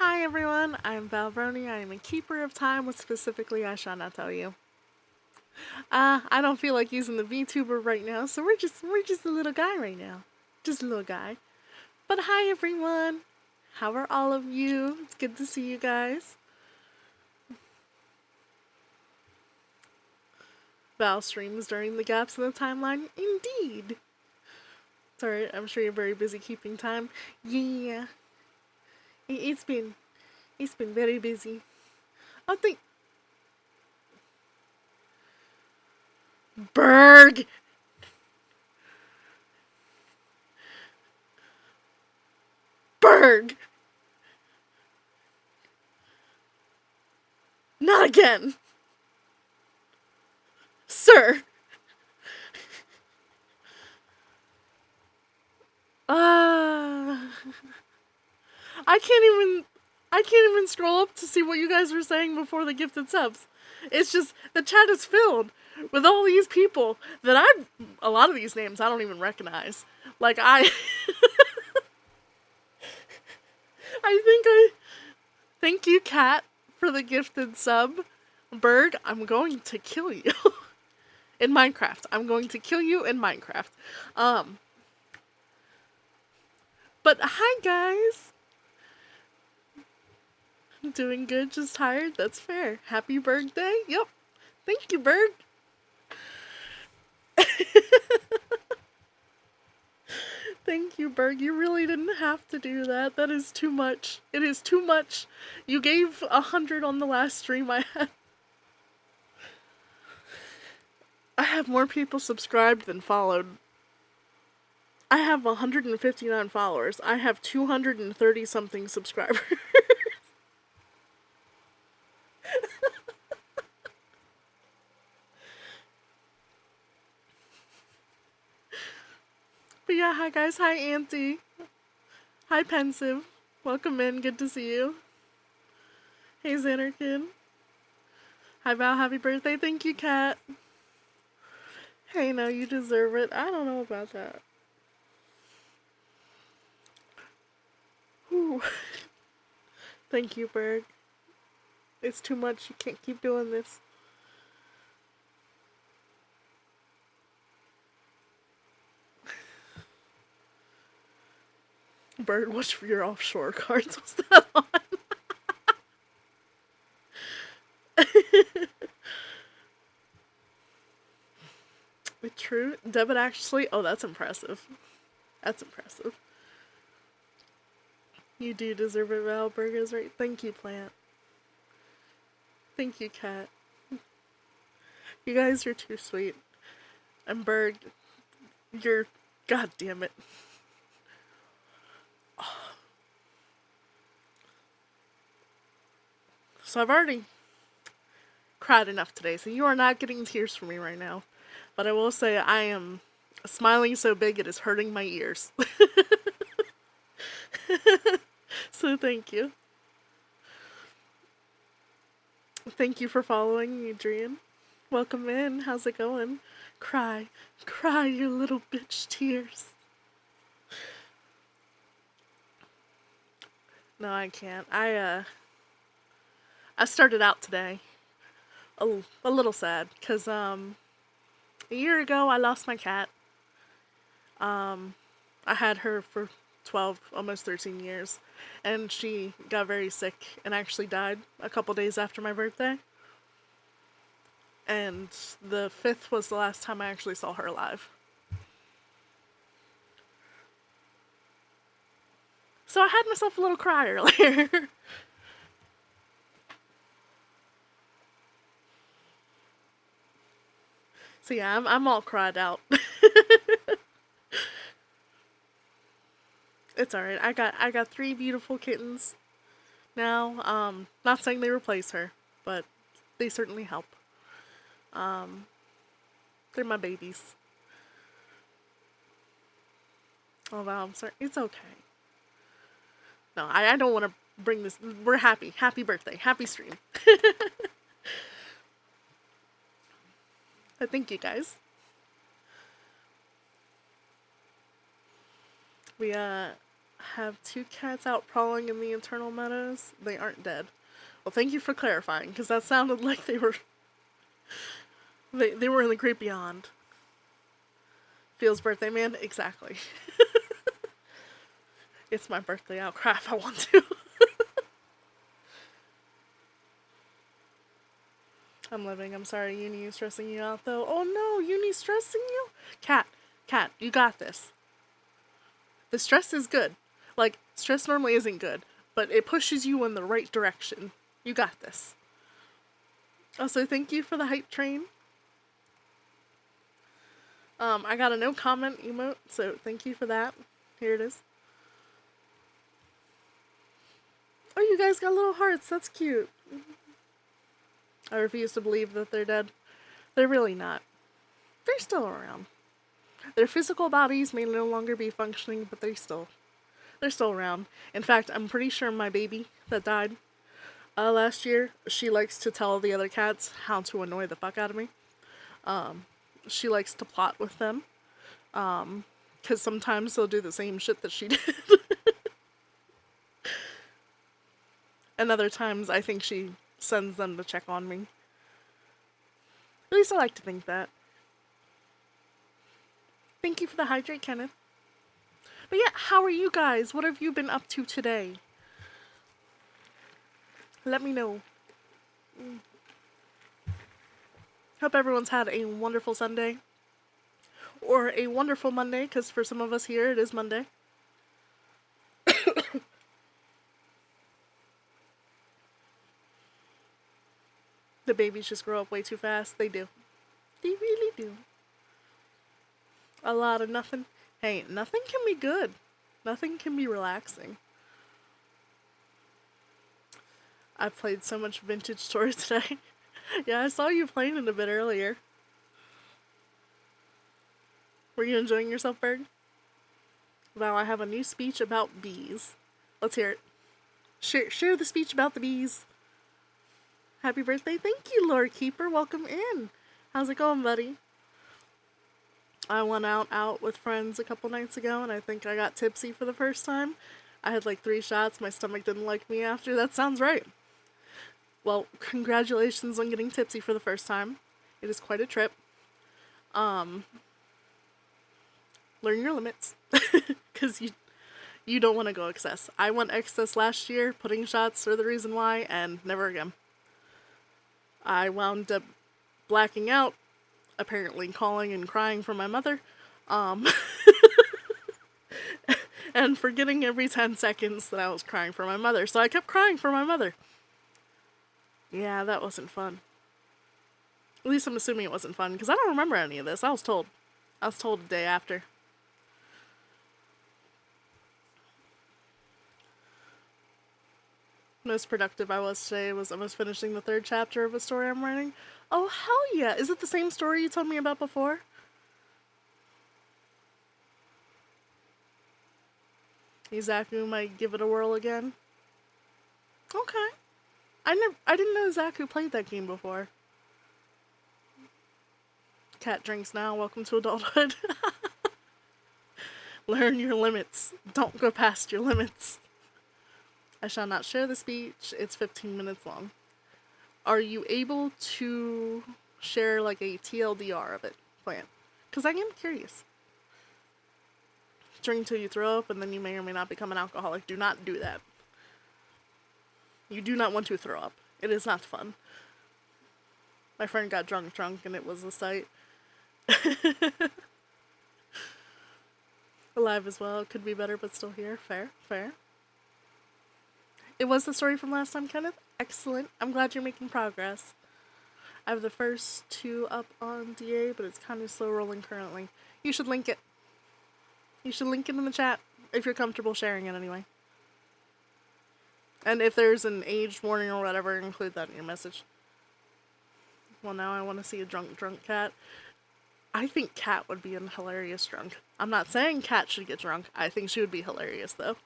Hi everyone, I'm Valbroni. I am a keeper of time, what specifically I shall not tell you. I don't feel like using the VTuber right now, so we're just a little guy right now. Just a little guy. But hi everyone. How are all of you? It's good to see you guys. Val streams during the gaps in the timeline. Indeed. Sorry, I'm sure you're very busy keeping time. Yeah. It's been very busy. I think Berg. Berg. Not again. Sir. Ah. I can't even I can't even scroll up to see what you guys were saying before the gifted subs. It's just the chat is filled with all these people that a lot of these names I don't even recognize. Like I think I thank you Kat for the gifted sub. Berg, I'm going to kill you in Minecraft. I'm going to kill you in Minecraft. Um but hi guys. Doing good, just tired. That's fair. Happy birthday. Yep. Thank you, Berg. Thank you, Berg. You really didn't have to do that. That is too much. It is too much. You gave 100 on the last stream I had. I have more people subscribed than followed. I have 159 followers. I have 230 something subscribers. But yeah, hi guys. Hi, Auntie. Hi, Pensive. Welcome in. Good to see you. Hey, Xanarkin. Hi, Val. Happy birthday. Thank you, Kat. Hey, no, you deserve it. I don't know about that. Whew. Thank you, Berg. It's too much. You can't keep doing this. Bird, what's your offshore cards? What's that on? True. Debit actually. Oh, that's impressive. That's impressive. You do deserve it, Val. Berg is right. Thank you, Plant. Thank you, Cat. You guys are too sweet. And Berg, you're. God damn it. So I've already cried enough today, so you are not getting tears from me right now. But I will say I am smiling so big it is hurting my ears. So thank you. Thank you for following, Adrian. Welcome in. How's it going? Cry. Cry your little bitch tears. No, I can't. I started out today a little sad because a year ago I lost my cat. I had her for 12, almost 13 years, and she got very sick and actually died a couple days after my birthday. And the 5th was the last time I actually saw her alive. So I had myself a little cry earlier. So yeah, I'm all cried out. It's alright. I got 3 beautiful kittens now. Not saying they replace her, but they certainly help. They're my babies. Oh wow, I'm sorry. It's okay. No, I don't want to bring this. We're happy. Happy birthday. Happy stream. But thank you guys. We have 2 cats out prowling in the internal meadows. They aren't dead. Well, thank you for clarifying, because that sounded like they were they were in the great beyond. Feels birthday man? Exactly. It's my birthday. I'll cry if I want to. I'm living. I'm sorry, Uni is stressing you out, though. Oh no, Uni's stressing you? Cat, you got this. The stress is good. Like, stress normally isn't good, but it pushes you in the right direction. You got this. Also, thank you for the hype train. I got a no comment emote, so thank you for that. Here it is. Oh, you guys got little hearts. That's cute. I refuse to believe that they're dead. They're really not. They're still around. Their physical bodies may no longer be functioning, but they're still around. In fact, I'm pretty sure my baby that died last year, she likes to tell the other cats how to annoy the fuck out of me. She likes to plot with them. Because sometimes they'll do the same shit that she did. And other times I think she sends them to check on me. At least I like to think that. Thank you for the hydrate, Kenneth. But yeah, how are you guys? What have you been up to today? Let me know. Hope everyone's had a wonderful Sunday. Or a wonderful Monday, because for some of us here, it is Monday. The babies just grow up way too fast. They do. They really do. A lot of nothing. Hey, nothing can be good. Nothing can be relaxing. I played so much vintage stories today. Yeah, I saw you playing it a bit earlier. Were you enjoying yourself, Berg? Now I have a new speech about bees. Let's hear it. Share the speech about the bees. Happy birthday. Thank you, Lord Keeper. Welcome in. How's it going, buddy? I went out with friends a couple nights ago, and I think I got tipsy for the first time. I had like 3 shots. My stomach didn't like me after. That sounds right. Well, congratulations on getting tipsy for the first time. It is quite a trip. Learn your limits. Because you don't want to go excess. I went excess last year, putting shots are the reason why, and never again. I wound up blacking out, apparently calling and crying for my mother, and forgetting every 10 seconds that I was crying for my mother. So I kept crying for my mother. Yeah, that wasn't fun. At least I'm assuming it wasn't fun, because I don't remember any of this. I was told a day after. Most productive I was today was I was finishing the 3rd chapter of a story I'm writing. Oh, hell yeah. Is it the same story you told me about before? Zaku might give it a whirl again. Okay. I didn't know Zaku played that game before. Cat drinks now. Welcome to adulthood. Learn your limits. Don't go past your limits. I shall not share the speech. It's 15 minutes long. Are you able to share like a TLDR of it? Plan. Because I am curious. Drink till you throw up and then you may or may not become an alcoholic. Do not do that. You do not want to throw up. It is not fun. My friend got drunk and it was a sight. Alive as well. Could be better but still here. Fair. It was the story from last time, Kenneth. Excellent. I'm glad you're making progress. I have the first 2 up on DA, but it's kind of slow rolling currently. You should link it. You should link it in the chat, if you're comfortable sharing it anyway. And if there's an age warning or whatever, include that in your message. Well, now I want to see a drunk cat. I think Cat would be a hilarious drunk. I'm not saying Cat should get drunk. I think she would be hilarious, though.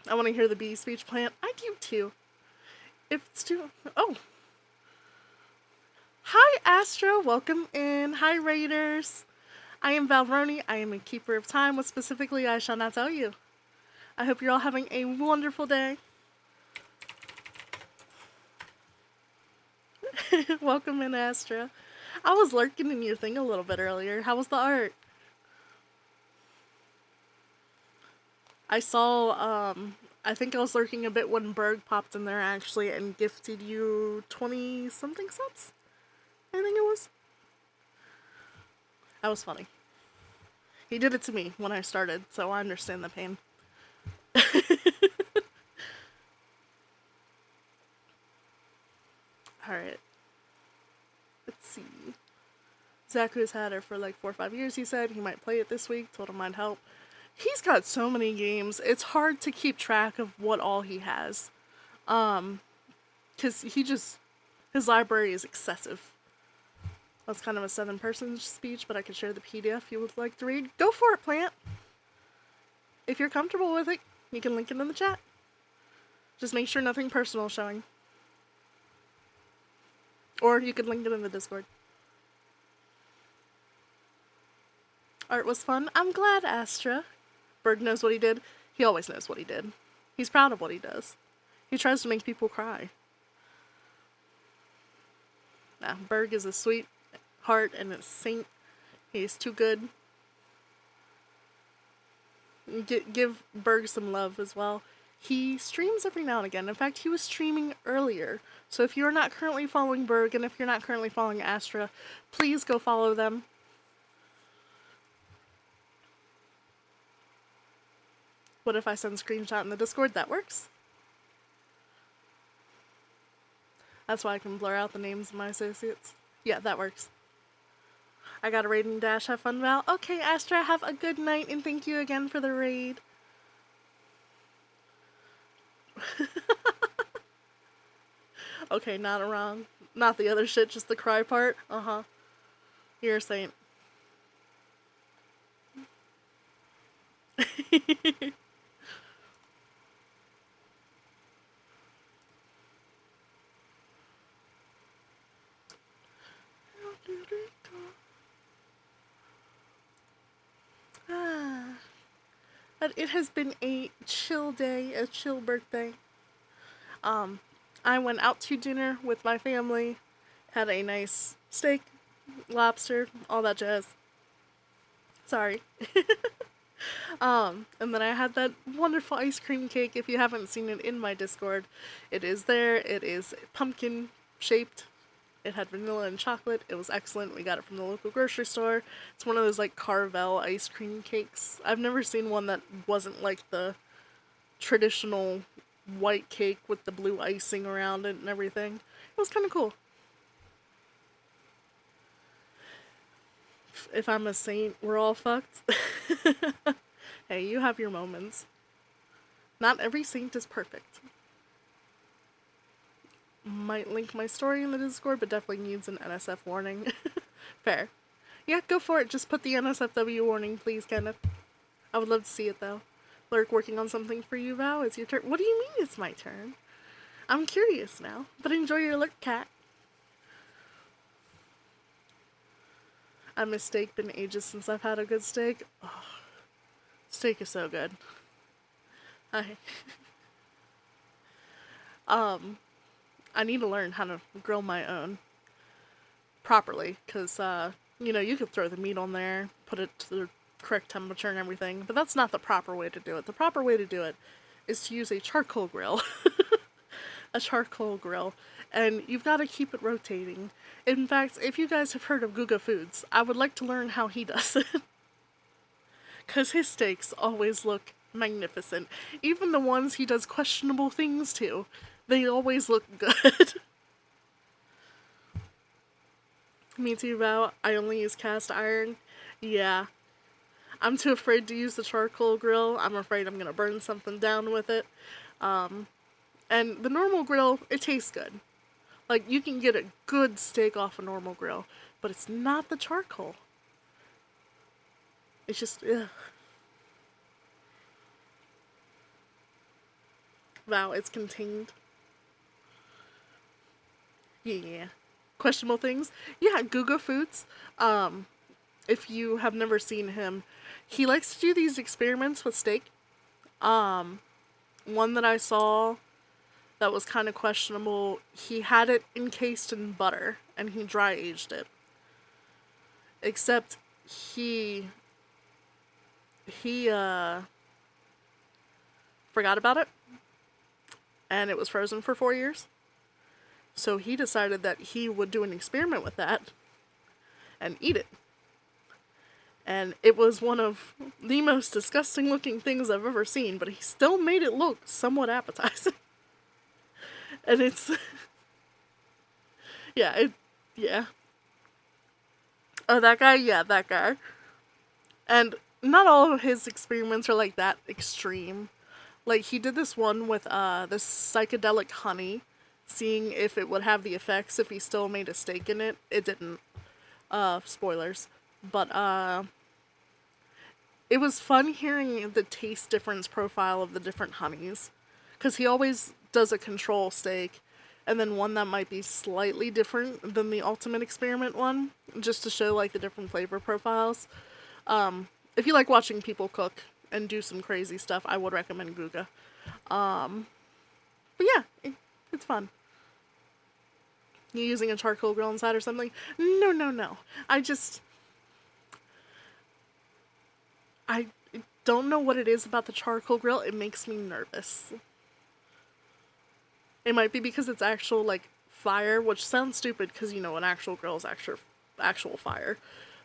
I want to hear the bee speech plan. I do, too. If it's too... Oh. Hi, Astro. Welcome in. Hi, Raiders. I am Valroni. I am a keeper of time. What specifically I shall not tell you. I hope you're all having a wonderful day. Welcome in, Astra. I was lurking in your thing a little bit earlier. How was the art? I saw, I think I was lurking a bit when Berg popped in there actually and gifted you 20 something subs? I think it was. That was funny. He did it to me when I started, so I understand the pain. Alright. Let's see. Zaku's had it for like 4 or 5 years, he said. He might play it this week, told him I'd help. He's got so many games, it's hard to keep track of what all he has. Because his library is excessive. That's kind of a 7-person speech, but I could share the PDF if you would like to read. Go for it, Plant! If you're comfortable with it, you can link it in the chat. Just make sure nothing personal is showing. Or you could link it in the Discord. Art was fun. I'm glad, Astra. Berg knows what he did. He always knows what he did. He's proud of what he does. He tries to make people cry. Nah, Berg is a sweet heart and a saint. He's too good. Give Berg some love as well. He streams every now and again. In fact, he was streaming earlier. So if you're not currently following Berg and if you're not currently following Astra, please go follow them. What if I send a screenshot in the Discord? That works. That's why I can blur out the names of my associates. Yeah, that works. I got a raiding dash. Have fun, Val. Okay, Astra, have a good night, and thank you again for the raid. Okay, not wrong. Not the other shit, just the cry part. Uh-huh. You're a saint. But it has been a chill day, a chill birthday. I went out to dinner with my family, had a nice steak, lobster, all that jazz. Sorry. And then I had that wonderful ice cream cake. If you haven't seen it in my Discord, it is there. It is pumpkin shaped. It had vanilla and chocolate. It was excellent. We got it from the local grocery store. It's one of those like Carvel ice cream cakes. I've never seen one that wasn't like the traditional white cake with the blue icing around it and everything. It was kind of cool. If I'm a saint, we're all fucked. Hey, you have your moments. Not every saint is perfect. Might link my story in the Discord, but definitely needs an NSF warning. Fair. Yeah, go for it. Just put the NSFW warning, please, Kenneth. I would love to see it, though. Lurk working on something for you, Val. It's your turn. What do you mean it's my turn? I'm curious now, but enjoy your Lurk, cat. I miss steak. Been ages since I've had a good steak. Oh, steak is so good. I need to learn how to grill my own properly, because, you know, you could throw the meat on there, put it to the correct temperature and everything, but that's not the proper way to do it. The proper way to do it is to use a charcoal grill. A charcoal grill. And you've got to keep it rotating. In fact, if you guys have heard of Guga Foods, I would like to learn how he does it. Because his steaks always look magnificent. Even the ones he does questionable things to, they always look good. Me too, Val. I only use cast iron. Yeah. I'm too afraid to use the charcoal grill. I'm afraid I'm gonna burn something down with it. And the normal grill, it tastes good. Like, you can get a good steak off a normal grill, but it's not the charcoal. It's just, ugh. Wow, it's contained. Yeah. Questionable things? Yeah, Guga Foods. If you have never seen him, he likes to do these experiments with steak. One that I saw that was kind of questionable, he had it encased in butter and he dry aged it. Except he he forgot about it and it was frozen for 4 years. So he decided that he would do an experiment with that and eat it. And it was one of the most disgusting looking things I've ever seen, but he still made it look somewhat appetizing. And it's yeah. Oh, that guy? Yeah, that guy. And not all of his experiments are like that extreme. Like he did this one with this psychedelic honey, seeing if it would have the effects if he still made a steak in it. It didn't. Spoilers. But it was fun hearing the taste difference profile of the different honeys. Because he always does a control steak and then one that might be slightly different than the ultimate experiment one, just to show like the different flavor profiles. If you like watching people cook and do some crazy stuff, I would recommend Guga. But yeah, it's fun. You using a charcoal grill inside or something? No. I don't know what it is about the charcoal grill. It makes me nervous. It might be because it's actual, like, fire, which sounds stupid because, you know, an actual grill is actual fire.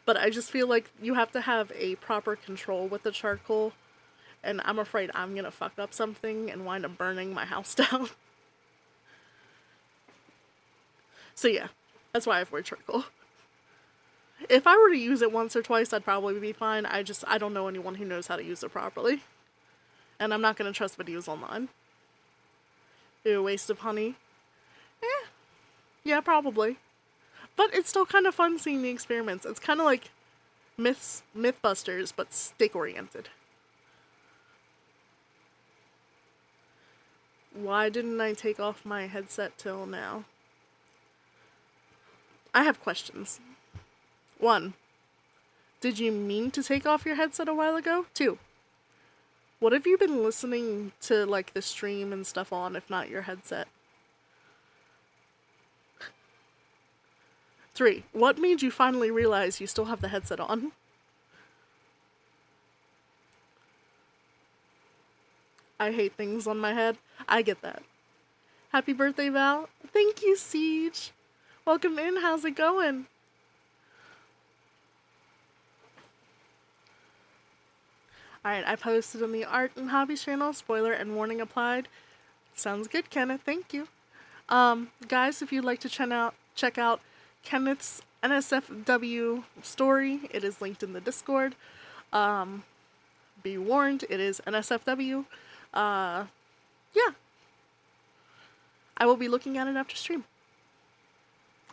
But I just feel like you have to have a proper control with the charcoal, and I'm afraid I'm gonna fuck up something and wind up burning my house down. So yeah, that's why I avoid charcoal. If I were to use it once or twice, I'd probably be fine. I don't know anyone who knows how to use it properly. And I'm not gonna trust videos online. A waste of honey. Yeah, probably. But it's still kind of fun seeing the experiments. It's kind of like Mythbusters, but steak oriented. Why didn't I take off my headset till now? I have questions. 1. Did you mean to take off your headset a while ago? 2. What have you been listening to, like, the stream and stuff on, if not your headset? 3. What made you finally realize you still have the headset on? I hate things on my head. I get that. Happy birthday, Val. Thank you, Siege. Welcome in. How's it going? Alright, I posted on the Art and Hobbies channel. Spoiler and warning applied. Sounds good, Kenneth. Thank you. Guys, if you'd like to check out Kenneth's NSFW story, it is linked in the Discord. Be warned, it is NSFW. Yeah. I will be looking at it after stream.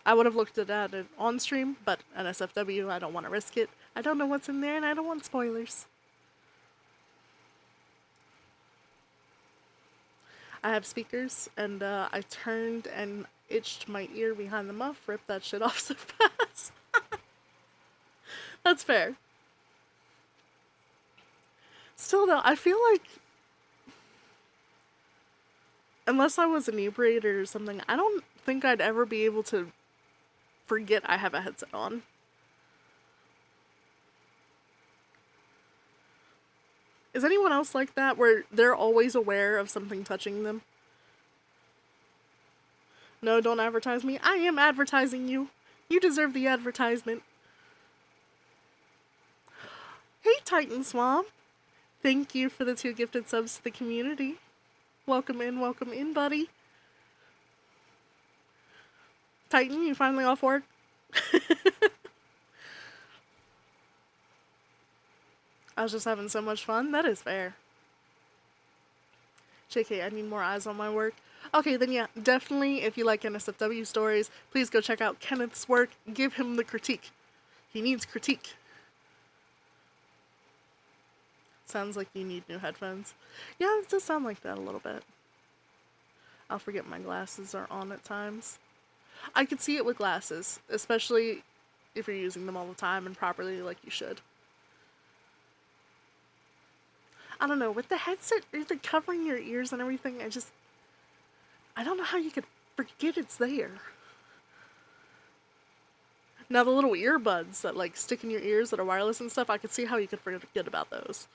I would have looked at it on stream, but NSFW, I don't want to risk it. I don't know what's in there, and I don't want spoilers. I have speakers, and I turned and itched my ear behind the muff. Ripped that shit off so fast. That's fair. Still though, I feel like unless I was inebriated or something, I don't think I'd ever be able to forget I have a headset on. Is anyone else like that, where they're always aware of something touching them? No, don't advertise me. I am advertising you. You deserve the advertisement. Hey, Titan Swamp. Thank you for the 2 gifted subs to the community. Welcome in, buddy. Titan, you finally off work? I was just having so much fun. That is fair. JK, I need more eyes on my work. Okay, then yeah, definitely, if you like NSFW stories, please go check out Kenneth's work. Give him the critique. He needs critique. Sounds like you need new headphones. Yeah, it does sound like that a little bit. I'll forget my glasses are on at times. I could see it with glasses, especially if you're using them all the time and properly like you should. I don't know, with the headset covering your ears and everything, I don't know how you could forget it's there. Now the little earbuds that like stick in your ears that are wireless and stuff, I could see how you could forget about those.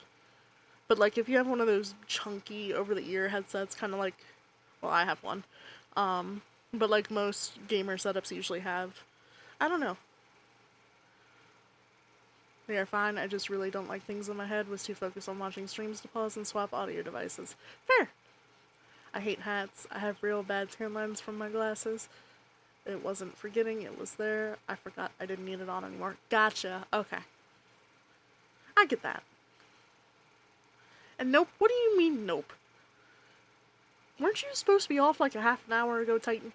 But like if you have one of those chunky over the ear headsets, kind of like, well, I have one, but like most gamer setups usually have, I don't know. They are fine. I just really don't like things in my head. Was too focused on watching streams to pause and swap audio devices. Fair. I hate hats. I have real bad tan lines from my glasses. It wasn't forgetting, it was there. I forgot I didn't need it on anymore. Gotcha. Okay. I get that. And nope, what do you mean nope? Weren't you supposed to be off like a half an hour ago, Titan?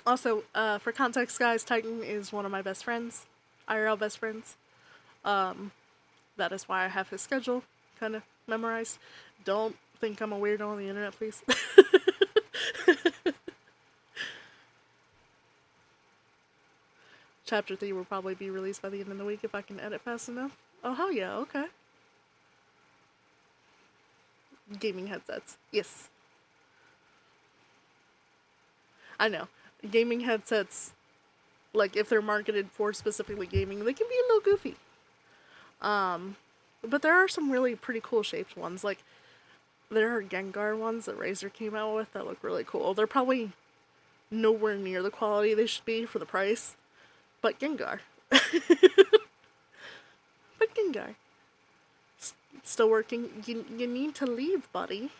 Also, for context, guys, Titan is one of my best friends. IRL best friends. That is why I have his schedule kind of memorized. Don't think I'm a weirdo on the internet, please. Chapter 3 will probably be released by the end of the week if I can edit fast enough. Oh, hell yeah, okay. Gaming headsets. Yes. I know. Gaming headsets, like, if they're marketed for specifically gaming, they can be a little goofy. But there are some really pretty cool shaped ones. Like, there are Gengar ones that Razer came out with that look really cool. They're probably nowhere near the quality they should be for the price. But Gengar. But Gengar. Still working. You need to leave, buddy.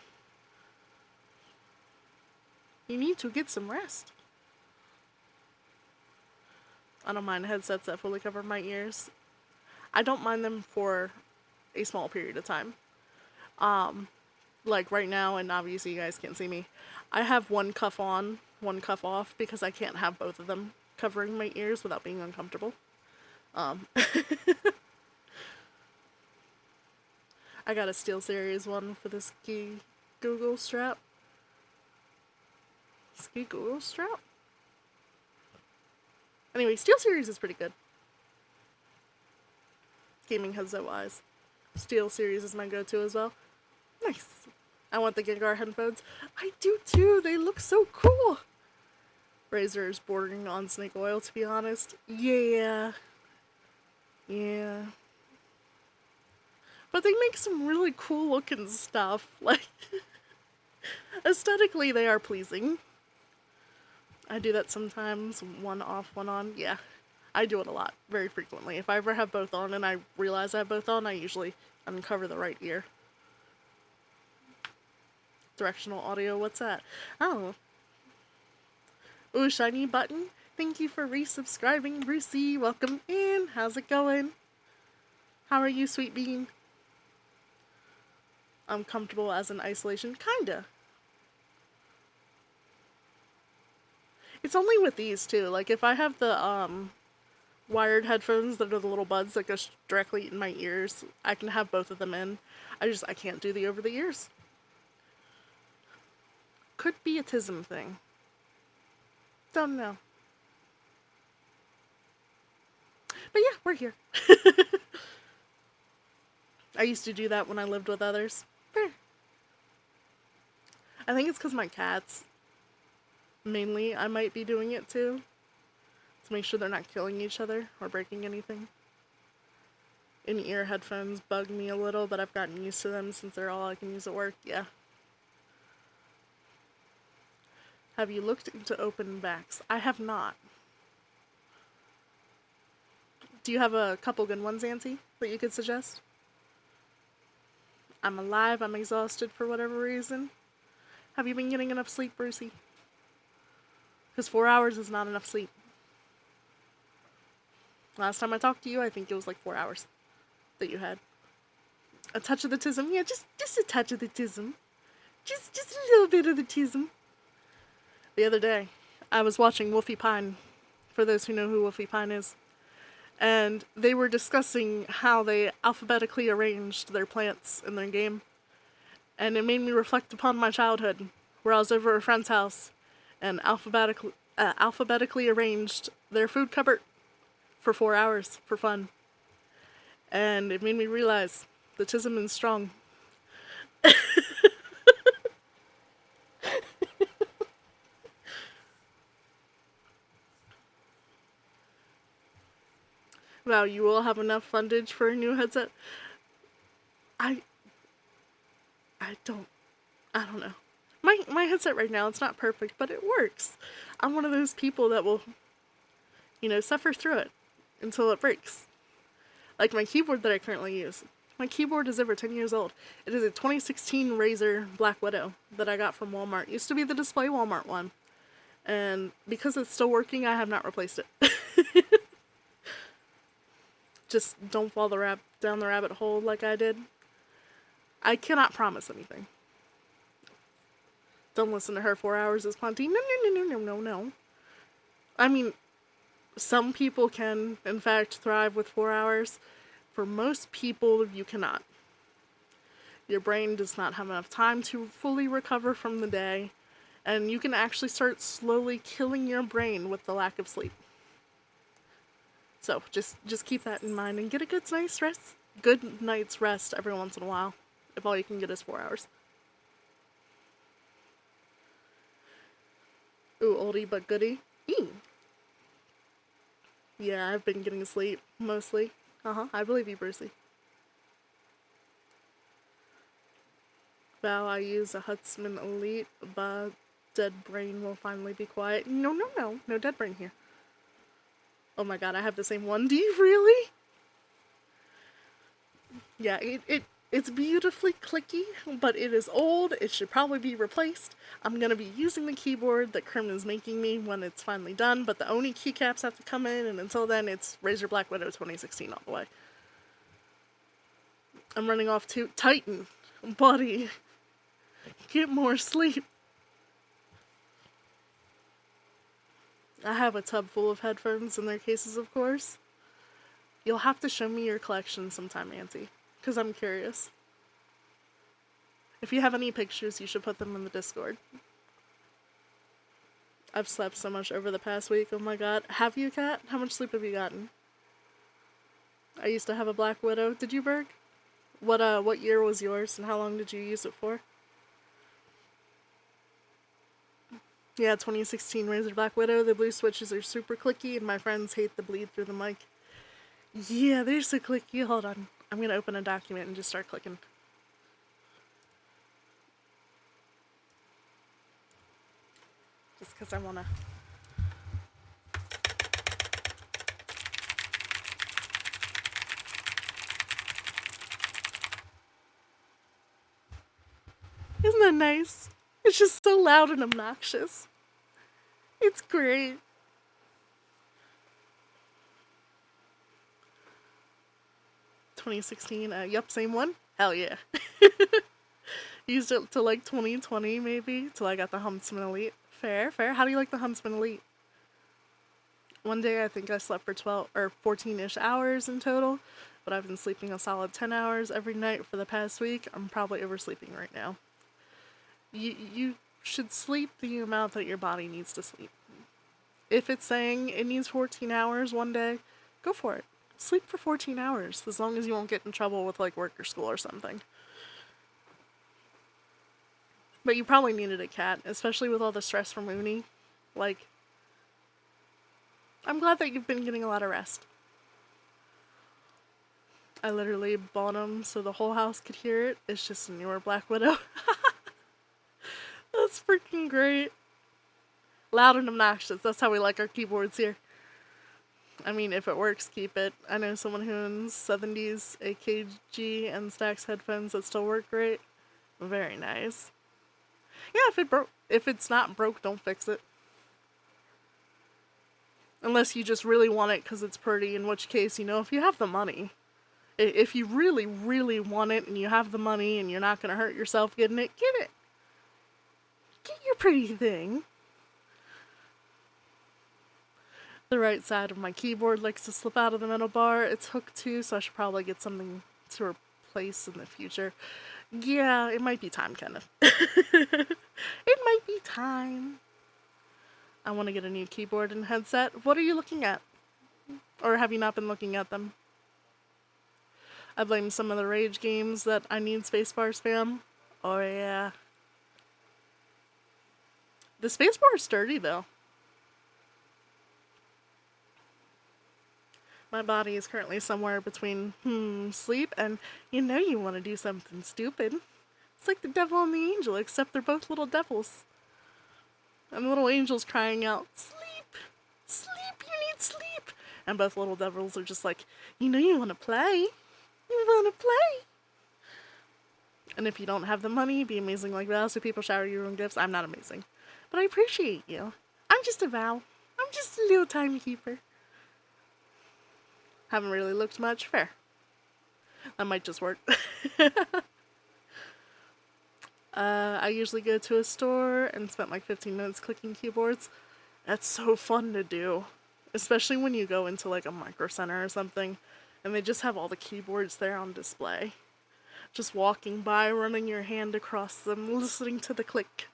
You need to get some rest. I don't mind headsets that fully cover my ears. I don't mind them for a small period of time. Like right now, and obviously you guys can't see me, I have one cuff on, one cuff off, because I can't have both of them covering my ears without being uncomfortable. I got a SteelSeries one for the ski Google strap. Ski Google strap? Anyway, SteelSeries is pretty good. Gaming headset wise. SteelSeries is my go-to as well. Nice. I want the Gengar headphones. I do too. They look so cool. Razer is bordering on snake oil, to be honest. Yeah. Yeah. But they make some really cool looking stuff. Like, aesthetically, they are pleasing. I do that sometimes. One off, one on. Yeah. I do it a lot. Very frequently. If I ever have both on and I realize I have both on, I usually uncover the right ear. Directional audio, what's that? Oh. Ooh, shiny button. Thank you for resubscribing, Brucey. Welcome in. How's it going? How are you, sweet bean? I'm comfortable as in isolation. Kinda. It's only with these, too. Like, if I have the, wired headphones that are the little buds that go directly in my ears, I can have both of them in. I can't do the over the ears. Could be a tism thing. Don't know. But yeah, we're here. I used to do that when I lived with others. Fair. I think it's because my cats, mainly, I might be doing it too. To make sure they're not killing each other or breaking anything. In-ear headphones bug me a little, but I've gotten used to them since they're all I can use at work. Yeah. Have you looked into open backs? I have not. Do you have a couple good ones, Auntie, that you could suggest? I'm alive, I'm exhausted for whatever reason. Have you been getting enough sleep, Brucey? Because 4 hours is not enough sleep. Last time I talked to you, I think it was like 4 hours that you had. A touch of the tism? Yeah, just a touch of the tism. Just a little bit of the tism. The other day, I was watching Wolfie Pine, for those who know who Wolfie Pine is, and they were discussing how they alphabetically arranged their plants in their game, and it made me reflect upon my childhood, where I was over at a friend's house, and alphabetically arranged their food cupboard for 4 hours for fun. And it made me realize the tism is strong. Wow, you will have enough fundage for a new headset? I I don't I don't know. My headset right now, it's not perfect, but it works. I'm one of those people that will, suffer through it until it breaks. Like my keyboard that I currently use. My keyboard is over 10 years old. It is a 2016 Razer Black Widow that I got from Walmart. It used to be the display Walmart one. And because it's still working, I have not replaced it. Just don't fall down the rabbit hole like I did. I cannot promise anything. Don't listen to her. 4 hours is plenty. No, no, no, no, no, no, no. I mean, some people can, in fact, thrive with 4 hours. For most people, you cannot. Your brain does not have enough time to fully recover from the day, and you can actually start slowly killing your brain with the lack of sleep. So just keep that in mind and get a good night's rest every once in a while, if all you can get is 4 hours. Ooh, oldie but goodie. Yeah, I've been getting sleep, mostly. I believe you, Brucey. Vow I use a Huntsman Elite, but dead brain will finally be quiet. No, no, no. No dead brain here. Oh my god, I have the same one. Do you really? Yeah, it's beautifully clicky, but it is old. It should probably be replaced. I'm gonna be using the keyboard that Krim is making me when it's finally done, but the Oni keycaps have to come in, and until then, it's Razer Black Widow 2016 all the way. I'm running off to Titan. Buddy, get more sleep. I have a tub full of headphones in their cases, of course. You'll have to show me your collection sometime, Auntie, because I'm curious. If you have any pictures, you should put them in the Discord. I've slept so much over the past week, oh my god. Have you, Kat? How much sleep have you gotten? I used to have a Black Widow. Did you, Berg? What year was yours, and how long did you use it for? Yeah, 2016 Razer Black Widow. The blue switches are super clicky, and my friends hate the bleed through the mic. Yeah, they're so clicky. Hold on. I'm gonna open a document and just start clicking. Just because I wanna. Isn't that nice? It's just so loud and obnoxious. It's great. $2016, yep, same one. Hell yeah. Used it to like 2020 maybe, till I got the Huntsman Elite. Fair, fair. How do you like the Huntsman Elite? One day I think I slept for 12 or 14-ish hours in total, but I've been sleeping a solid 10 hours every night for the past week. I'm probably oversleeping right now. You should sleep the amount that your body needs to sleep. If it's saying it needs 14 hours one day, go for it. Sleep for 14 hours, as long as you won't get in trouble with like work or school or something. But you probably needed a cat, especially with all the stress from Uni. Like, I'm glad that you've been getting a lot of rest. I literally bought them so the whole house could hear it. It's just a newer Black Widow. That's freaking great. Loud and obnoxious. That's how we like our keyboards here. I mean, if it works, keep it. I know someone who owns 70s AKG and Stax headphones that still work great. Very nice. Yeah, if it's not broke, don't fix it. Unless you just really want it because it's pretty, in which case, if you have the money. If you really, really want it and you have the money and you're not going to hurt yourself getting it, get it. Get your pretty thing. The right side of my keyboard likes to slip out of the metal bar. It's hooked too, so I should probably get something to replace in the future. Yeah, it might be time, Kenneth. It might be time. I want to get a new keyboard and headset. What are you looking at? Or have you not been looking at them? I blame some of the rage games that I need spacebar spam. Oh yeah. The spacebar is sturdy though. My body is currently somewhere between sleep and you know you want to do something stupid. It's like the devil and the angel, except they're both little devils. And the little angel's crying out, sleep! Sleep! You need sleep! And both little devils are just like, you know you want to play. You want to play. And if you don't have the money, be amazing like Val, so people shower you in gifts. I'm not amazing. But I appreciate you. I'm just a Val. I'm just a little timekeeper. Haven't really looked much. Fair. That might just work. I usually go to a store and spend like 15 minutes clicking keyboards. That's so fun to do. Especially when you go into like a micro center or something and they just have all the keyboards there on display. Just walking by, running your hand across them, listening to the click.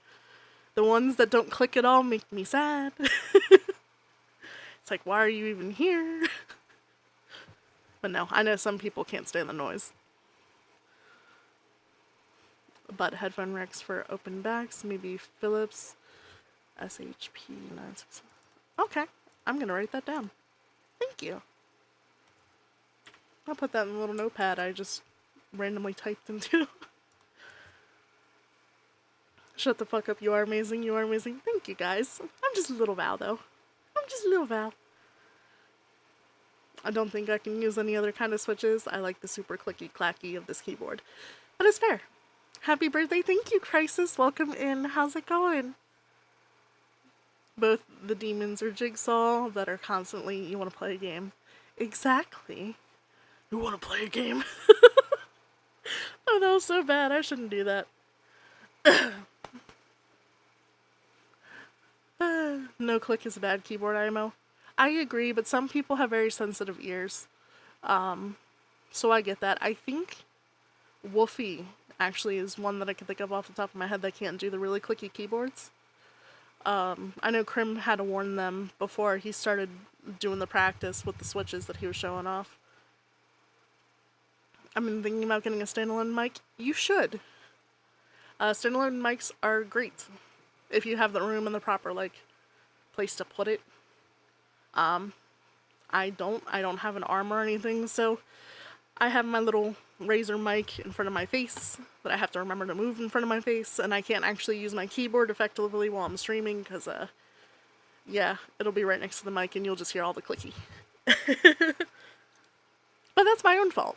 The ones that don't click at all make me sad. It's like, why are you even here? But no, I know some people can't stand the noise. But headphone racks for open backs, maybe Philips SHP 960. Okay, I'm gonna write that down. Thank you. I'll put that in a little notepad I just randomly typed into. Shut the fuck up, you are amazing, you are amazing. Thank you guys. I'm just a little Val though. I'm just a little Val. I don't think I can use any other kind of switches. I like the super clicky clacky of this keyboard. But it's fair. Happy birthday, thank you, Crisis. Welcome in. How's it going? Both the demons are Jigsaw that are constantly, you want to play a game. Exactly. You want to play a game? Oh, that was so bad. I shouldn't do that. No click is a bad keyboard IMO. I agree, but some people have very sensitive ears. So I get that. I think Woofy actually is one that I can think of off the top of my head that can't do the really clicky keyboards. I know Krim had to warn them before he started doing the practice with the switches that he was showing off. I've been thinking about getting a standalone mic. You should. Standalone mics are great if you have the room and the proper place to put it. I don't have an arm or anything, so I have my little Razer mic in front of my face that I have to remember to move in front of my face, and I can't actually use my keyboard effectively while I'm streaming because, yeah, it'll be right next to the mic and you'll just hear all the clicky. But that's my own fault.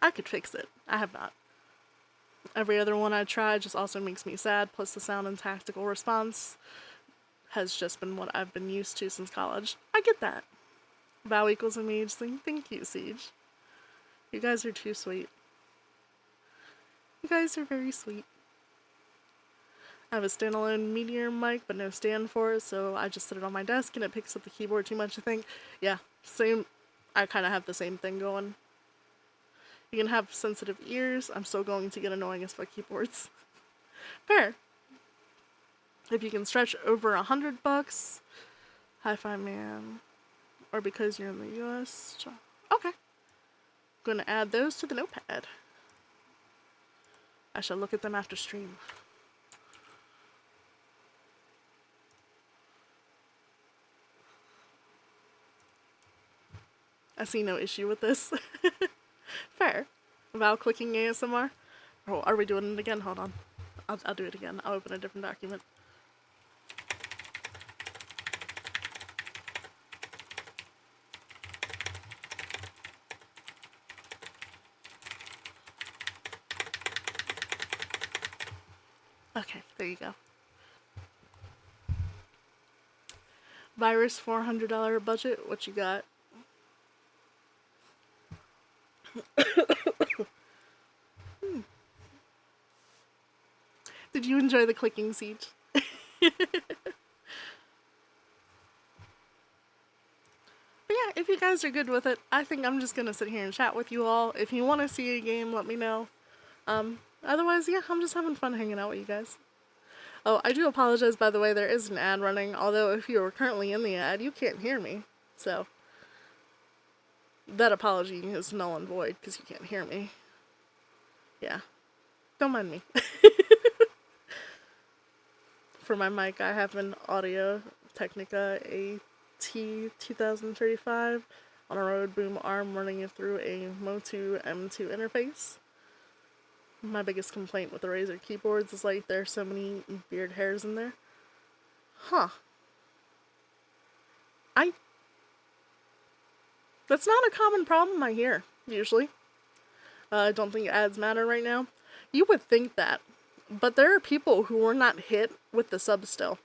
I could fix it. I have not. Every other one I tried just also makes me sad, plus the sound and tactical response has just been what I've been used to since college. I get that. Vow equals a mage thing. Thank you, Siege. You guys are too sweet. You guys are very sweet. I have a standalone Meteor mic, but no stand for it, so I just sit it on my desk and it picks up the keyboard too much, I think. Yeah, same. I kind of have the same thing going. You can have sensitive ears. I'm still going to get annoying as fuck keyboards. Fair. If you can stretch over $100, Hi-Fi Man, or because you're in the US. Okay. I'm gonna add those to the notepad. I shall look at them after stream. I see no issue with this. Fair. Val clicking ASMR. Oh, are we doing it again? Hold on. I'll do it again. I'll open a different document. Okay, there you go. Virus $400 budget. What you got? Did you enjoy the clicking, Siege? But yeah, if you guys are good with it, I think I'm just gonna sit here and chat with you all. If you want to see a game, let me know. Otherwise, yeah, I'm just having fun hanging out with you guys. Oh, I do apologize, by the way, there is an ad running, although if you are currently in the ad, you can't hear me, so. That apology is null and void because you can't hear me. Yeah. Don't mind me. For my mic, I have an Audio Technica AT2035 on a Rode Boom arm running it through a Motu M2 interface. My biggest complaint with the Razer keyboards is like there's so many beard hairs in there. Huh. That's not a common problem I hear, usually. I don't think ads matter right now. You would think that, but there are people who were not hit with the sub still.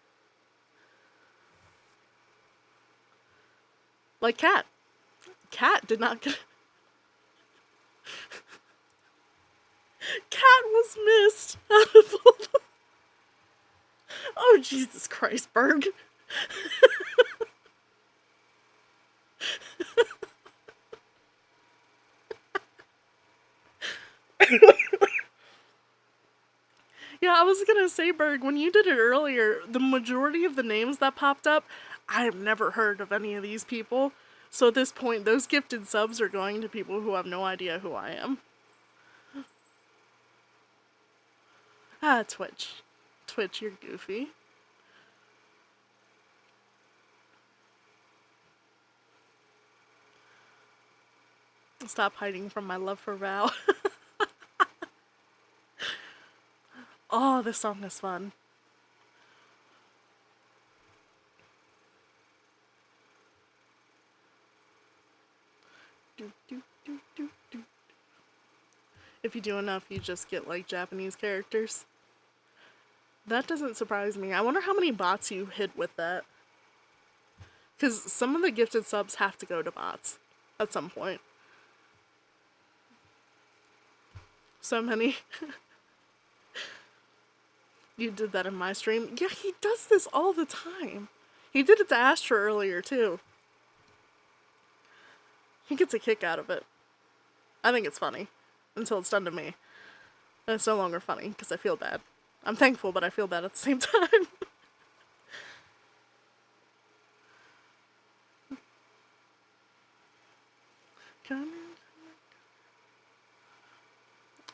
Like Cat. Cat did not get... Cat was missed out of all the... Oh, Jesus Christ, Berg. Yeah, I was gonna say, Berg, when you did it earlier, the majority of the names that popped up, I have never heard of any of these people. So at this point, those gifted subs are going to people who have no idea who I am. Ah, Twitch. Twitch, you're goofy. Stop hiding from my love for Val. Oh, this song is fun. If you do enough, you just get like Japanese characters. That doesn't surprise me. I wonder how many bots you hit with that. Because some of the gifted subs have to go to bots at some point. So many. You did that in my stream. Yeah, he does this all the time. He did it to Astra earlier, too. He gets a kick out of it. I think it's funny. Until it's done to me. And it's no longer funny, because I feel bad. I'm thankful, but I feel bad at the same time.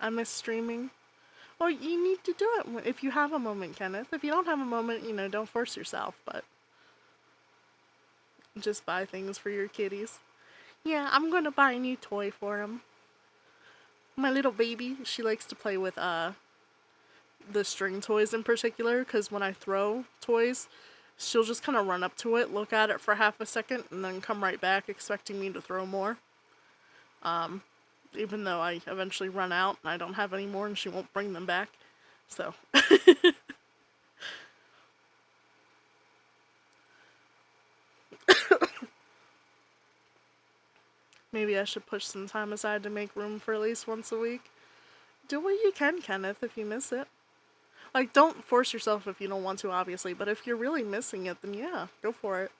I miss streaming. Well, you need to do it if you have a moment, Kenneth. If you don't have a moment, you know, don't force yourself, but just buy things for your kitties. Yeah, I'm going to buy a new toy for him. My little baby, she likes to play with the string toys in particular, because when I throw toys, she'll just kind of run up to it, look at it for half a second, and then come right back expecting me to throw more. Even though I eventually run out and I don't have any more and she won't bring them back. So. Maybe I should push some time aside to make room for at least once a week. Do what you can, Kenneth, if you miss it. Like, don't force yourself if you don't want to, obviously, but if you're really missing it, then yeah, go for it.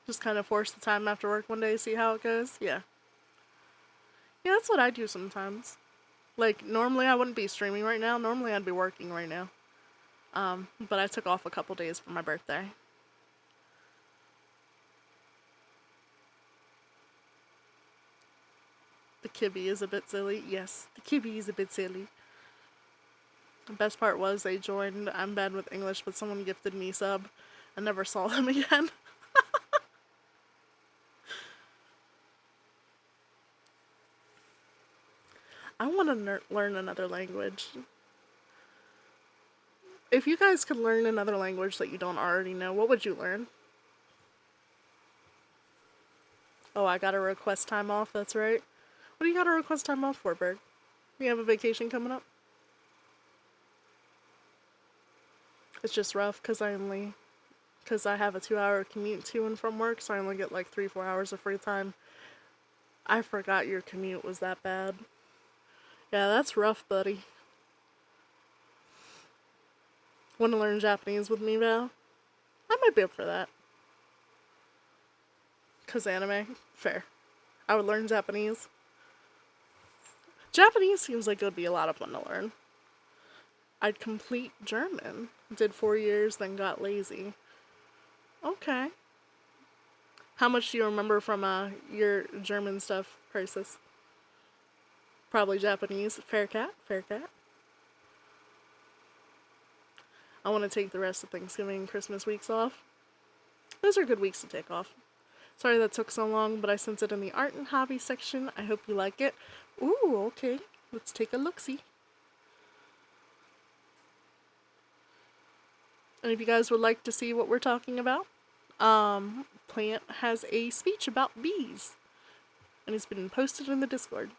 Just kind of force the time after work one day, see how it goes. Yeah. Yeah, that's what I do sometimes. Like, normally I wouldn't be streaming right now. Normally I'd be working right now. But I took off a couple days for my birthday. The kibby is a bit silly. Yes, the kibby is a bit silly. The best part was they joined I'm Bad with English, but someone gifted me sub. I never saw them again. I want to learn another language. If you guys could learn another language that you don't already know, what would you learn? Oh, I gotta request time off, that's right. What do you gotta request time off for, Berg? You have a vacation coming up? It's just rough because I have a 2-hour commute to and from work, so I only get like 3-4 hours of free time. I forgot your commute was that bad. Yeah, that's rough, buddy. Want to learn Japanese with me, Val? I might be up for that. 'Cause anime? Fair. I would learn Japanese. Japanese seems like it would be a lot of fun to learn. I'd complete German. Did 4 years, then got lazy. Okay. How much do you remember from your German stuff, Crisis? Probably Japanese. Fair cat, fair cat. I want to take the rest of Thanksgiving and Christmas weeks off. Those are good weeks to take off. Sorry that took so long, but I sent it in the art and hobby section. I hope you like it. Ooh, okay. Let's take a look-see. And if you guys would like to see what we're talking about, Plant has a speech about bees. And it's been posted in the Discord.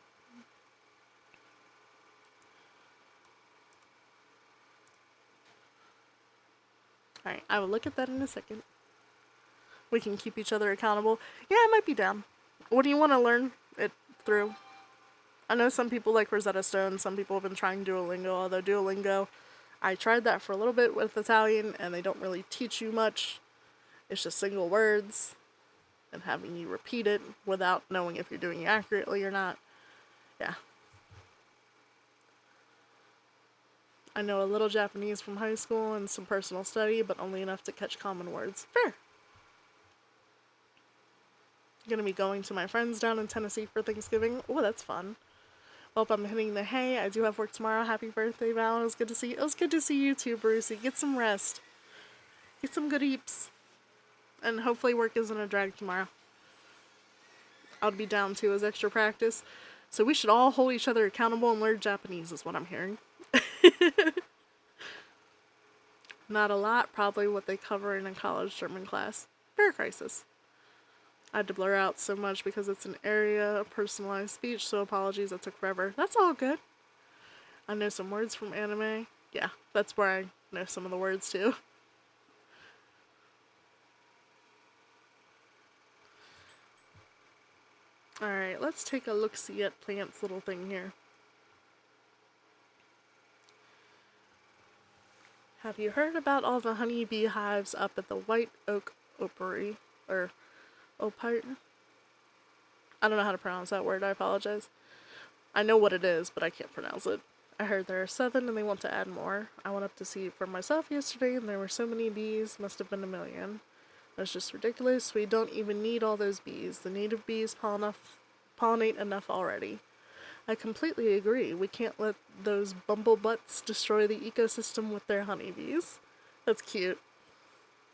Alright, I will look at that in a second. We can keep each other accountable. Yeah, I might be down. What do you want to learn it through? I know some people like Rosetta Stone. Some people have been trying Duolingo, although Duolingo, I tried that for a little bit with Italian, and they don't really teach you much. It's just single words and having you repeat it without knowing if you're doing it accurately or not. Yeah. I know a little Japanese from high school and some personal study, but only enough to catch common words. Fair. Gonna be going to my friends down in Tennessee for Thanksgiving. Oh, that's fun. Well, I'm hitting the hay. I do have work tomorrow. Happy birthday, Val. It was good to see you. It was good to see you too, Brucey. Get some rest. Get some good eeps. And hopefully work isn't a drag tomorrow. I'll be down too as extra practice. So we should all hold each other accountable and learn Japanese is what I'm hearing. Not a lot, probably what they cover in a college German class. Fair Crisis. I had to blur out so much because it's an area of personalized speech, so apologies, that took forever. That's all good. I know some words from anime. Yeah, that's where I know some of the words too. Alright, let's take a look-see at Plant's little thing here. Have you heard about all the honey bee hives up at the White Oak Opery? Or Opite? I don't know how to pronounce that word, I apologize. I know what it is, but I can't pronounce it. I heard there are 7 and they want to add more. I went up to see it for myself yesterday and there were so many bees, must have been 1 million. That's just ridiculous. We don't even need all those bees. The native bees pollinate enough already. I completely agree. We can't let those bumblebutts destroy the ecosystem with their honeybees. That's cute.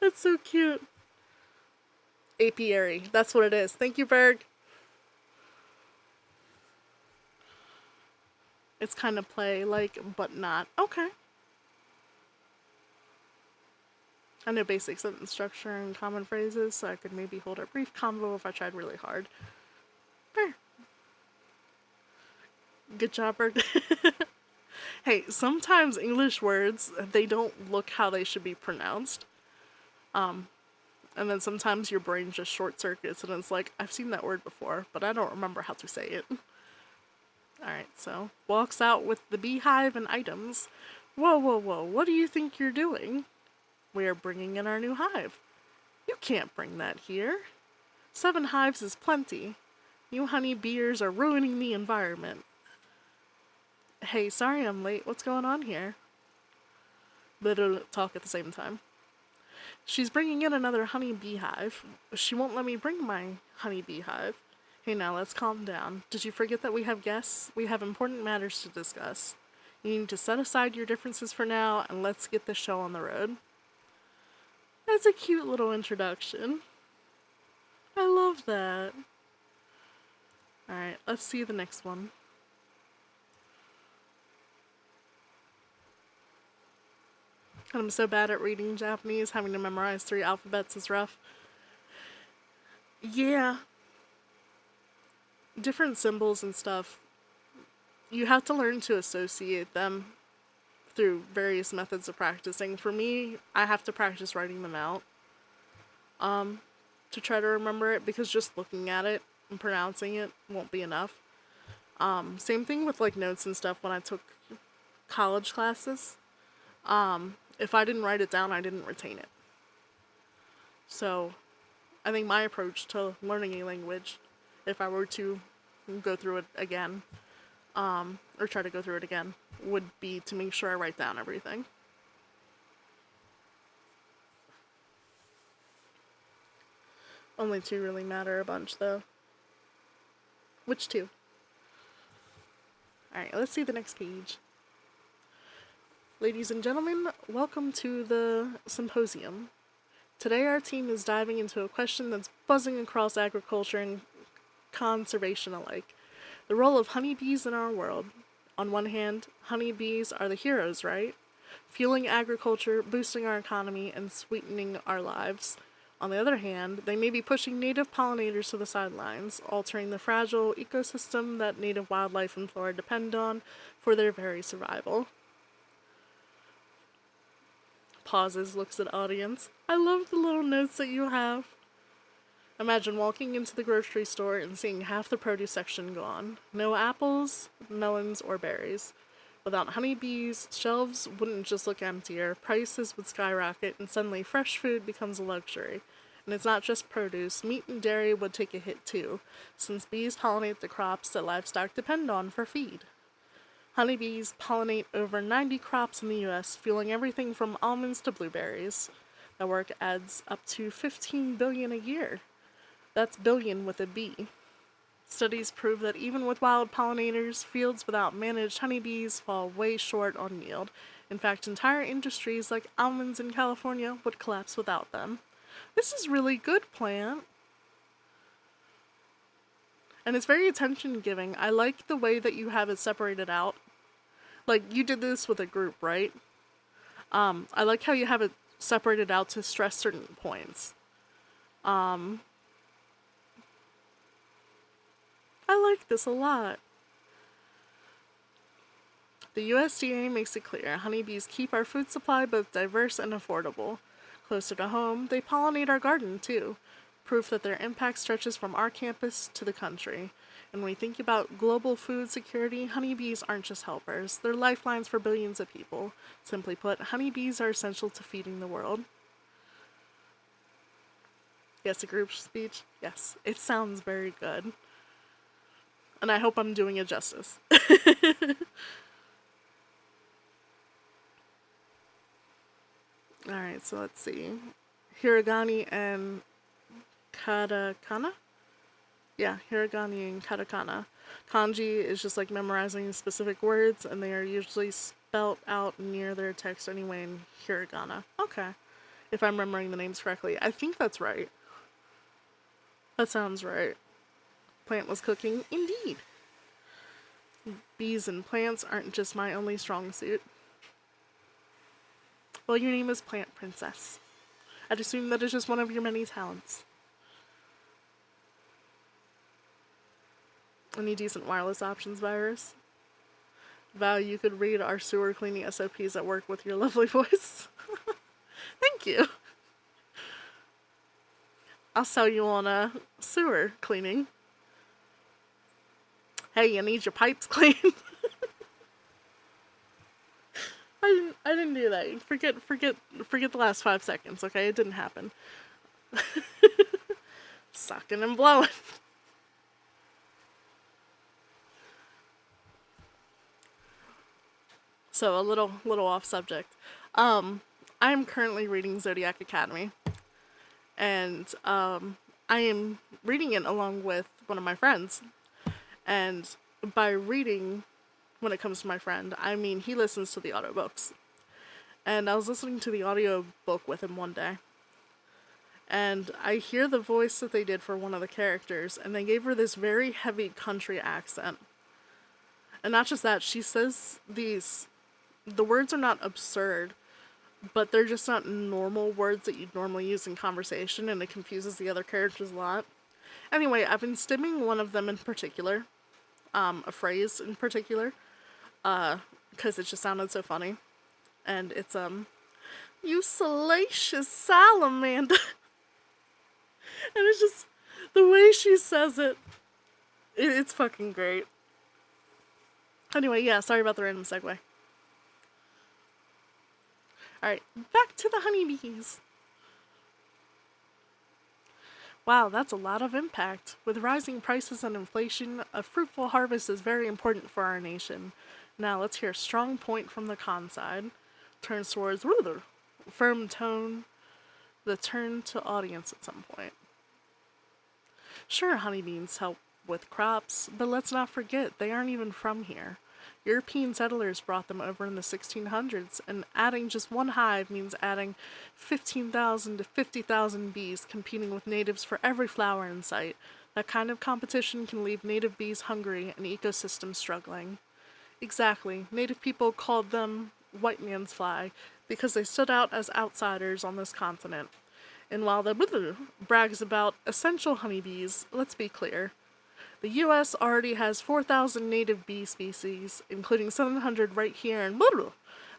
That's so cute. Apiary. That's what it is. Thank you, Berg. It's kind of play-like, but not. Okay. I know basic sentence structure and common phrases, so I could maybe hold a brief convo if I tried really hard. Fair. Good job, Berg. Hey, sometimes English words, they don't look how they should be pronounced. And then sometimes your brain just short circuits and it's like, I've seen that word before, but I don't remember how to say it. Alright, so walks out with the beehive and items. Whoa, whoa, whoa, what do you think you're doing? We are bringing in our new hive. You can't bring that here. 7 hives is plenty. You honey beers are ruining the environment. Hey, sorry I'm late. What's going on here? Literally talk at the same time. She's bringing in another honey beehive. She won't let me bring my honey beehive. Hey, now let's calm down. Did you forget that we have guests? We have important matters to discuss. You need to set aside your differences for now and let's get the show on the road. That's a cute little introduction. I love that. Alright, let's see the next one. I'm so bad at reading Japanese, having to memorize 3 alphabets is rough. Yeah. Different symbols and stuff, you have to learn to associate them through various methods of practicing. For me, I have to practice writing them out to try to remember it, because just looking at it and pronouncing it won't be enough. Same thing with like notes and stuff when I took college classes. If I didn't write it down, I didn't retain it. So I think my approach to learning a language, if I were to go through it again, or try to go through it again, would be to make sure I write down everything. Only two really matter a bunch, though. Which two? Alright, let's see the next page. Ladies and gentlemen, welcome to the symposium. Today our team is diving into a question that's buzzing across agriculture and conservation alike. The role of honeybees in our world. On one hand, honeybees are the heroes, right? Fueling agriculture, boosting our economy, and sweetening our lives. On the other hand, they may be pushing native pollinators to the sidelines, altering the fragile ecosystem that native wildlife and flora depend on for their very survival. Pauses, looks at audience. I love the little notes that you have. Imagine walking into the grocery store and seeing half the produce section gone. No apples, melons, or berries. Without honeybees, shelves wouldn't just look emptier, prices would skyrocket, and suddenly fresh food becomes a luxury. And it's not just produce, meat and dairy would take a hit too, since bees pollinate the crops that livestock depend on for feed. Honeybees pollinate over 90 crops in the US, fueling everything from almonds to blueberries. That work adds up to 15 billion a year. That's billion with a B. Studies prove that even with wild pollinators, fields without managed honeybees fall way short on yield. In fact, entire industries like almonds in California would collapse without them. This is really good, plant. And it's very attention-giving. I like the way that you have it separated out. Like, you did this with a group, right? I like how you have it separated out to stress certain points. I like this a lot. The USDA makes it clear honeybees keep our food supply both diverse and affordable. Closer to home, they pollinate our garden too. Proof that their impact stretches from our campus to the country. And when we think about global food security, honeybees aren't just helpers. They're lifelines for billions of people. Simply put, honeybees are essential to feeding the world. Yes, a group speech? Yes, it sounds very good. And I hope I'm doing it justice. Alright, so let's see. Hiragana and katakana? Yeah, hiragana and katakana. Kanji is just like memorizing specific words, and they are usually spelt out near their text anyway in hiragana. Okay. If I'm remembering the names correctly. I think that's right. That sounds right. Plant was cooking. Indeed. Bees and plants aren't just my only strong suit. Well, your name is Plant Princess. I'd assume that is just one of your many talents. Any decent wireless options, Virus? Val, you could read our sewer cleaning SOPs at work with your lovely voice. Thank you. I'll sell you on a sewer cleaning. Hey, you need your pipes cleaned. I didn't do that. Forget the last 5 seconds, okay? It didn't happen. Sucking and blowing. So a little off subject. I am currently reading Zodiac Academy, and I am reading it along with one of my friends. And by reading, when it comes to my friend, I mean he listens to the audiobooks. And I was listening to the audiobook with him one day, and I hear the voice that they did for one of the characters, and they gave her this very heavy country accent. And not just that, she says the words are not absurd, but they're just not normal words that you'd normally use in conversation, and it confuses the other characters a lot. Anyway, I've been stimming one of them in particular, a phrase in particular, because it just sounded so funny. And it's, you salacious salamander. And it's just, the way she says it, it's fucking great. Anyway, yeah, sorry about the random segue. Alright, back to the honeybees. Wow, that's a lot of impact. With rising prices and inflation, a fruitful harvest is very important for our nation. Now let's hear a strong point from the con side. Turns towards firm tone, the turn to audience at some point. Sure, honeybees help with crops, but let's not forget they aren't even from here. European settlers brought them over in the 1600s, and adding just one hive means adding 15,000 to 50,000 bees competing with natives for every flower in sight. That kind of competition can leave native bees hungry and ecosystems struggling. Exactly. Native people called them white man's fly because they stood out as outsiders on this continent. And while the brags about essential honeybees, let's be clear. The US already has 4,000 native bee species, including 700 right here in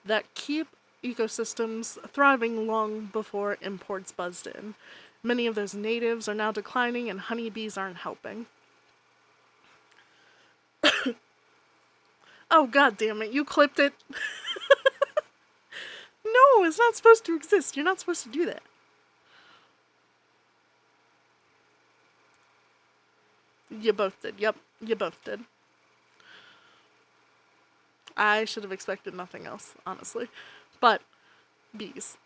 that keep ecosystems thriving long before imports buzzed in. Many of those natives are now declining and honeybees aren't helping. Oh, god damn it, you clipped it. No, it's not supposed to exist. You're not supposed to do that. You both did. Yep, you both did. I should have expected nothing else, honestly. But, bees.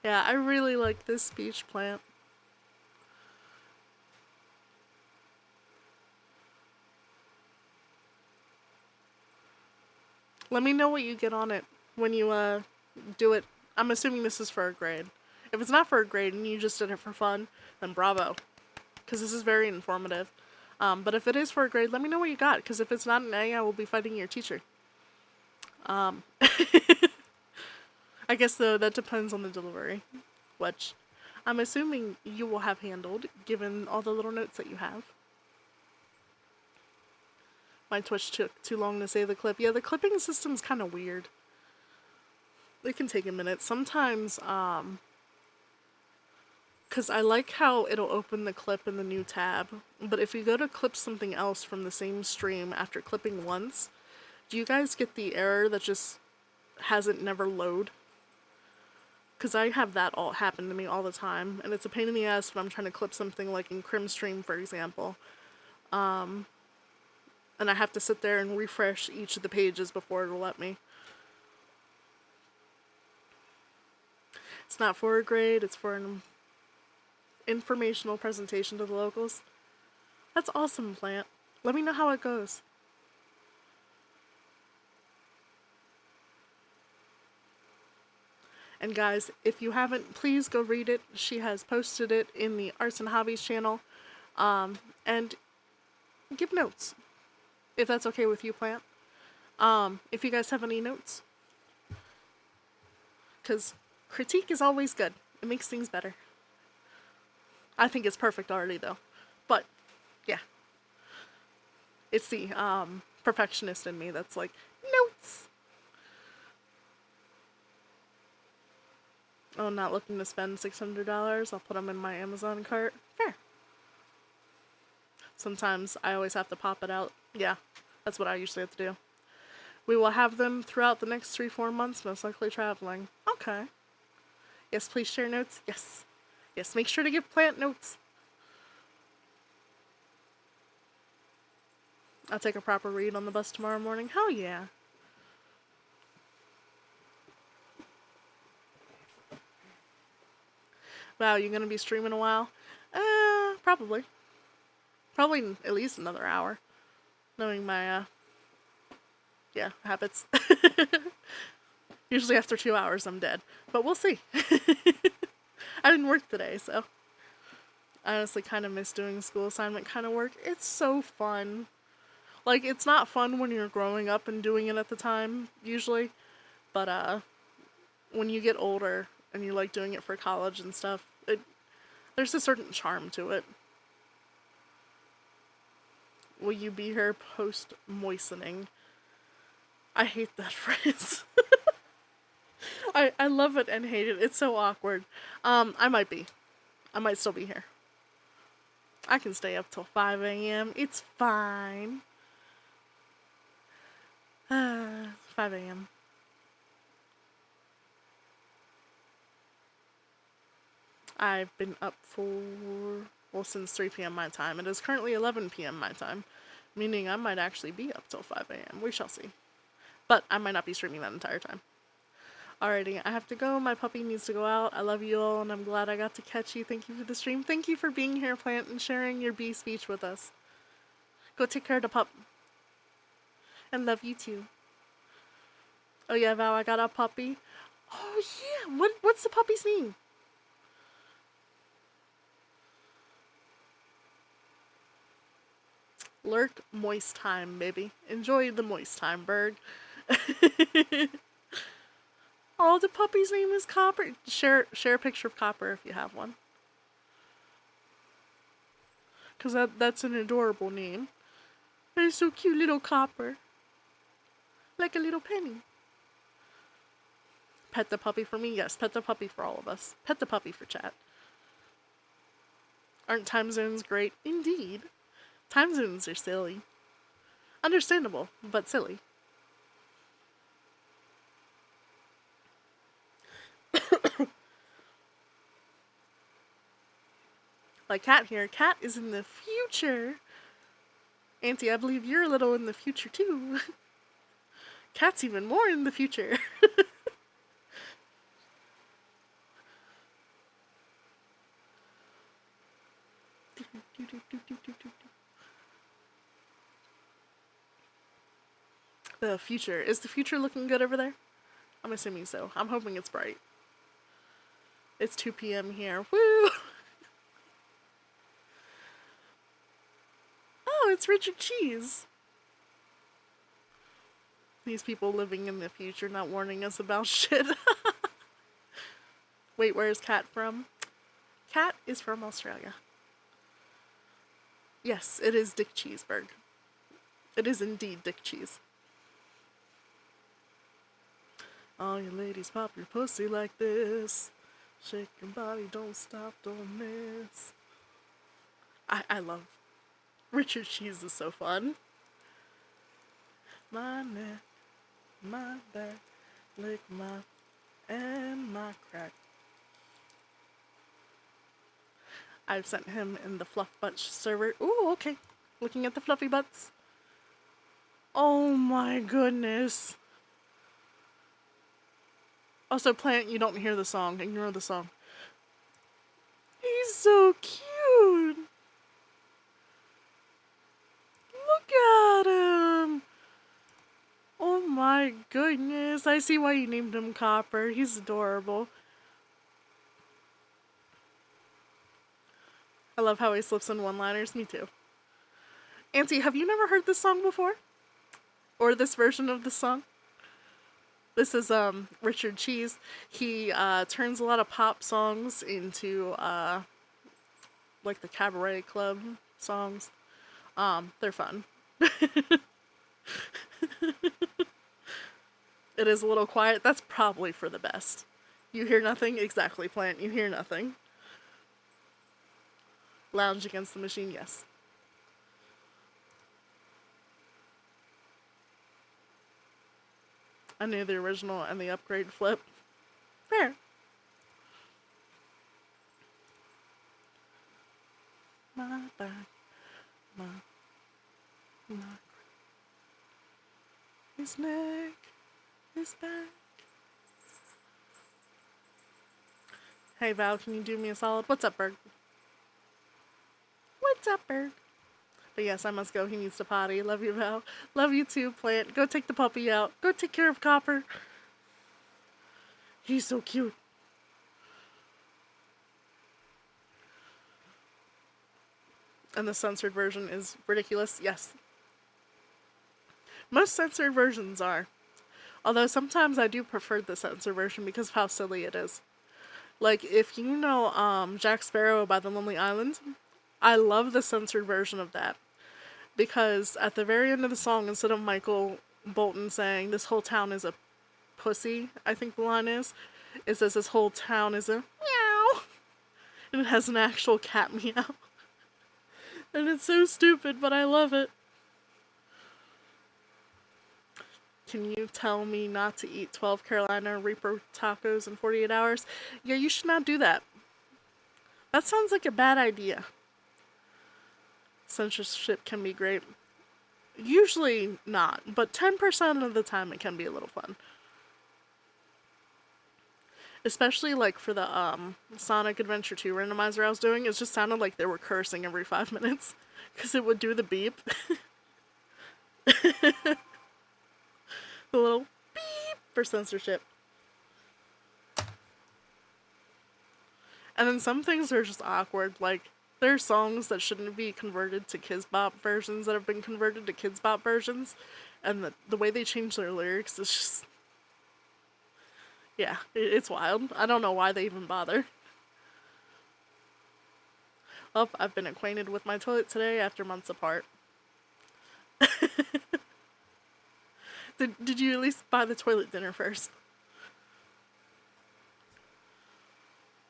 Yeah, I really like this speech plant. Let me know what you get on it when you do it. I'm assuming this is for a grade. If it's not for a grade and you just did it for fun, then bravo. Because this is very informative. But if it is for a grade, let me know what you got. Because if it's not an A, I will be fighting your teacher. I guess, though, that depends on the delivery. Which I'm assuming you will have handled, given all the little notes that you have. My Twitch took too long to save the clip. Yeah, the clipping system's kind of weird. It can take a minute. Sometimes, because I like how it'll open the clip in the new tab, but if you go to clip something else from the same stream after clipping once, do you guys get the error that just has it never load? Because I have that all happen to me all the time, and it's a pain in the ass when I'm trying to clip something like in Crimstream, for example. And I have to sit there and refresh each of the pages before it'll let me. It's not for a grade, it's for an informational presentation to the locals. That's awesome, Plant. Let me know how it goes. And guys, if you haven't, please go read it. She has posted it in the Arts and Hobbies channel. And give notes, if that's okay with you, Plant. If you guys have any notes. Because critique is always good. It makes things better. I think it's perfect already, though. But, yeah. It's the perfectionist in me that's like, notes! Oh, not looking to spend $600. I'll put them in my Amazon cart. Fair. Sometimes I always have to pop it out. Yeah, that's what I usually have to do. We will have them throughout the next 3-4 months, most likely traveling. Okay. Yes, please share notes. Yes. Yes, make sure to give Plant notes. I'll take a proper read on the bus tomorrow morning. Hell yeah. Wow, you gonna be streaming a while? Probably. Probably at least another hour. Knowing my, habits. Usually after 2 hours, I'm dead. But we'll see. I didn't work today, so. I honestly kind of miss doing school assignment kind of work. It's so fun. Like, it's not fun when you're growing up and doing it at the time, usually. But, when you get older and you like doing it for college and stuff, there's a certain charm to it. Will you be here post-moistening? I hate that phrase. I love it and hate it. It's so awkward. I might be. I might still be here. I can stay up till 5 a.m. It's fine. 5 a.m. I've been up since 3 p.m. my time. It is currently 11 p.m. my time, meaning I might actually be up till 5 a.m. We shall see. But I might not be streaming that entire time. Alrighty, I have to go. My puppy needs to go out. I love you all, and I'm glad I got to catch you. Thank you for the stream. Thank you for being here, Plant, and sharing your bee speech with us. Go take care of the pup. And love you too. Oh yeah, Val, I got a puppy. Oh yeah, what's the puppy's name? Lurk moist time, baby. Enjoy the moist time, Berg. Oh, the puppy's name is Copper. Share a picture of Copper if you have one. Cause that's an adorable name. They're so cute, little Copper. Like a little penny. Pet the puppy for me? Yes, pet the puppy for all of us. Pet the puppy for chat. Aren't time zones great? Indeed. Time zones are silly. Understandable, but silly. Like Cat here. Cat is in the future. Auntie, I believe you're a little in the future too. Cat's even more in the future. The future. Is the future looking good over there? I'm assuming so. I'm hoping it's bright. It's 2 p.m. here. Woo! Oh, it's Richard Cheese. These people living in the future not warning us about shit. Wait, where is Cat from? Cat is from Australia. Yes, it is Dick Cheeseburg. It is indeed Dick Cheese. All you ladies pop your pussy like this. Shake your body, don't stop, don't miss. I love Richard Cheese is so fun. My neck, my back, lick my and my crack. I've sent him in the fluff butt server. Ooh, okay. Looking at the fluffy butts. Oh my goodness. Also, Plant, you don't hear the song. Ignore the song. He's so cute. Look at him. Oh my goodness. I see why you named him Copper. He's adorable. I love how he slips in one-liners. Me too. Auntie, have you never heard this song before? Or this version of the song? This is Richard Cheese. He turns a lot of pop songs into like the cabaret club songs. They're fun. It is a little quiet. That's probably for the best. You hear nothing? Exactly, Plant. You hear nothing. Lounge against the machine, yes. I knew the original and the upgrade flip. Fair. My back, my his neck, his back. Hey Val, can you do me a solid? What's up, Berg? What's up, Berg? But yes, I must go. He needs to potty. Love you, Val. Love you too, Plant. Go take the puppy out. Go take care of Copper. He's so cute. And the censored version is ridiculous. Yes. Most censored versions are. Although sometimes I do prefer the censored version because of how silly it is. Like, if you know Jack Sparrow by the Lonely Island, I love the censored version of that. Because at the very end of the song, instead of Michael Bolton saying, "This whole town is a pussy," I think the line is, it says, "This whole town is a meow." And it has an actual cat meow. And it's so stupid, but I love it. Can you tell me not to eat 12 Carolina Reaper tacos in 48 hours? Yeah, you should not do that. That sounds like a bad idea. Censorship can be great. Usually not, but 10% of the time it can be a little fun. Especially like for the Sonic Adventure 2 randomizer I was doing, it just sounded like they were cursing every 5 minutes. Because it would do the beep. The little beep for censorship. And then some things are just awkward. Like, there are songs that shouldn't be converted to Kids Bop versions that have been converted to Kids Bop versions. And the way they change their lyrics is just... Yeah, it's wild. I don't know why they even bother. Oh, I've been acquainted with my toilet today after months apart. Did you at least buy the toilet dinner first?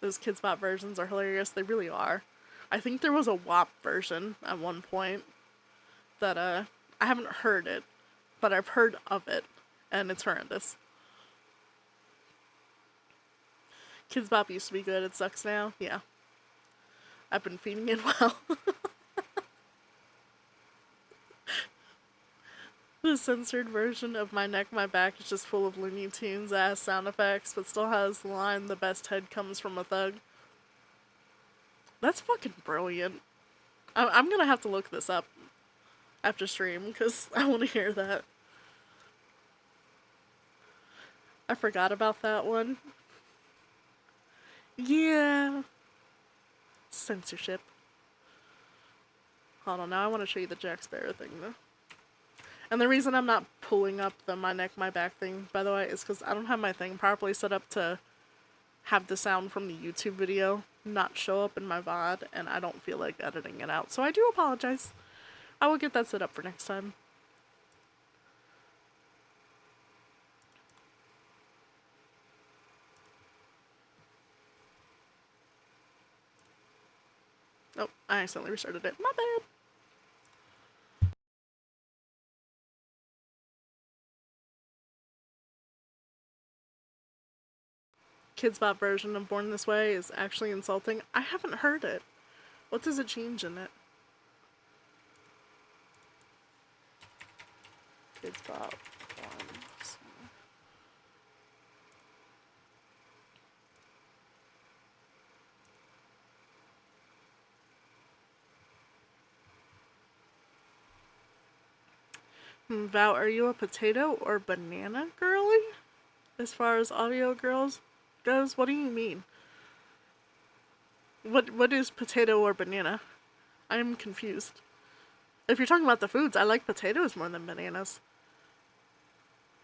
Those Kids Bop versions are hilarious. They really are. I think there was a WAP version at one point that I haven't heard it, but I've heard of it, and it's horrendous. Kids Bop used to be good. It sucks now. Yeah. I've been feeding it well. The censored version of My Neck, My Back is just full of Looney Tunes ass sound effects, but still has the line, "The best head comes from a thug." That's fucking brilliant. I'm gonna have to look this up after stream, because I want to hear that. I forgot about that one. Yeah. Censorship. Hold on, now I want to show you the Jack Sparrow thing, though. And the reason I'm not pulling up the My Neck, My Back thing, by the way, is because I don't have my thing properly set up to have the sound from the YouTube video not show up in my VOD, and I don't feel like editing it out. So I do apologize. I will get that set up for next time. Oh, I accidentally restarted it. My bad. Kids Bop version of Born This Way is actually insulting. I haven't heard it. What does it change in it? Kids Bop. Born This Way. Val, are you a potato or banana girly? As far as audio girls goes, what do you mean? What is potato or banana? I am confused. If you're talking about the foods, I like potatoes more than bananas.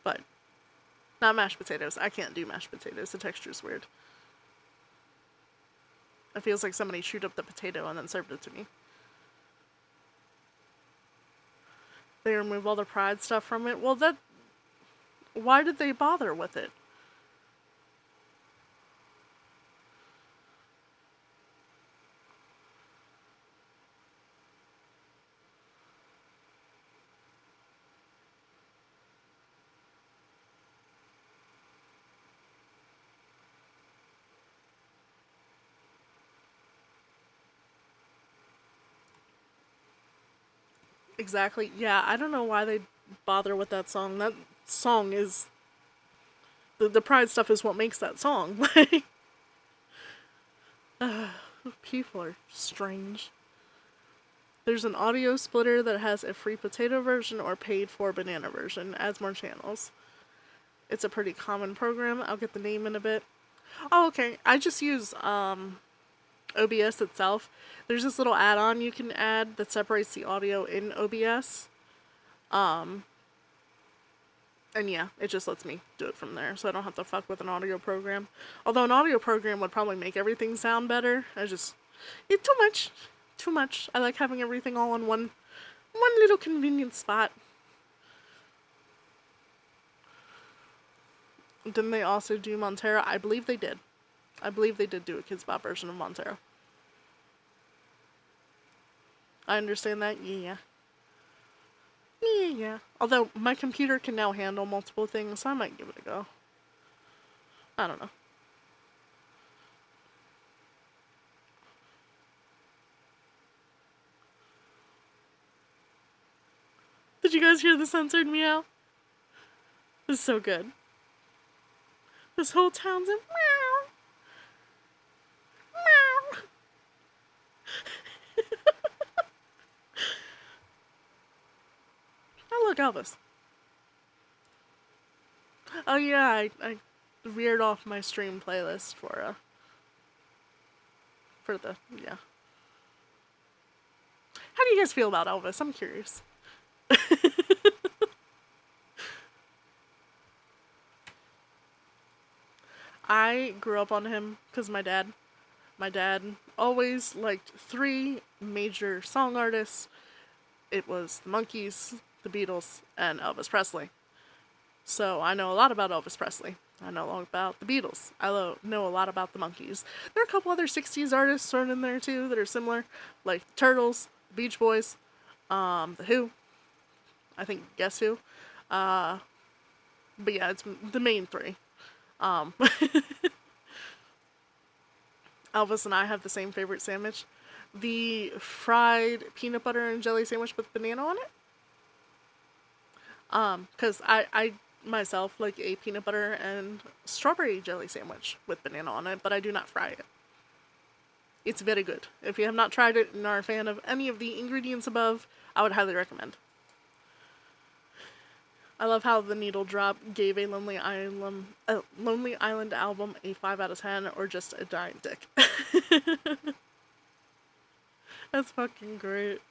But not mashed potatoes. I can't do mashed potatoes. The texture's weird. It feels like somebody chewed up the potato and then served it to me. They remove all the pride stuff from it. Well, why did they bother with it? Exactly. Yeah, I don't know why they bother with that song. That song is... The pride stuff is what makes that song. Like... people are strange. There's an audio splitter that has a free potato version or paid for banana version. Adds more channels. It's a pretty common program. I'll get the name in a bit. Oh, okay. I just use OBS itself. There's this little add-on you can add that separates the audio in OBS. And yeah, it just lets me do it from there, so I don't have to fuck with an audio program. Although an audio program would probably make everything sound better. It's too much. Too much. I like having everything all in one little convenient spot. Didn't they also do Montero? I believe they did. I believe they did do a Kids Bop version of Montero. I understand that, yeah. Yeah. Although, my computer can now handle multiple things, so I might give it a go. I don't know. Did you guys hear the censored meow? This is so good. This whole town's a meow. Elvis. Oh yeah, I veered off my stream playlist for the, yeah. How do you guys feel about Elvis? I'm curious. I grew up on him because my dad always liked three major song artists. It was the Monkees, the Beatles, and Elvis Presley. So I know a lot about Elvis Presley. I know a lot about the Beatles. I know a lot about the Monkees. There are a couple other 60s artists thrown in there too that are similar, like the Turtles, the Beach Boys, the Who. I think Guess Who. But yeah, it's the main three. Um, Elvis and I have the same favorite sandwich. The fried peanut butter and jelly sandwich with banana on it. Because I myself like a peanut butter and strawberry jelly sandwich with banana on it, but I do not fry it. It's very good. If you have not tried it and are a fan of any of the ingredients above, I would highly recommend. I love how the Needle Drop gave a Lonely Island album a 5 out of 10 or just a dying dick. That's fucking great.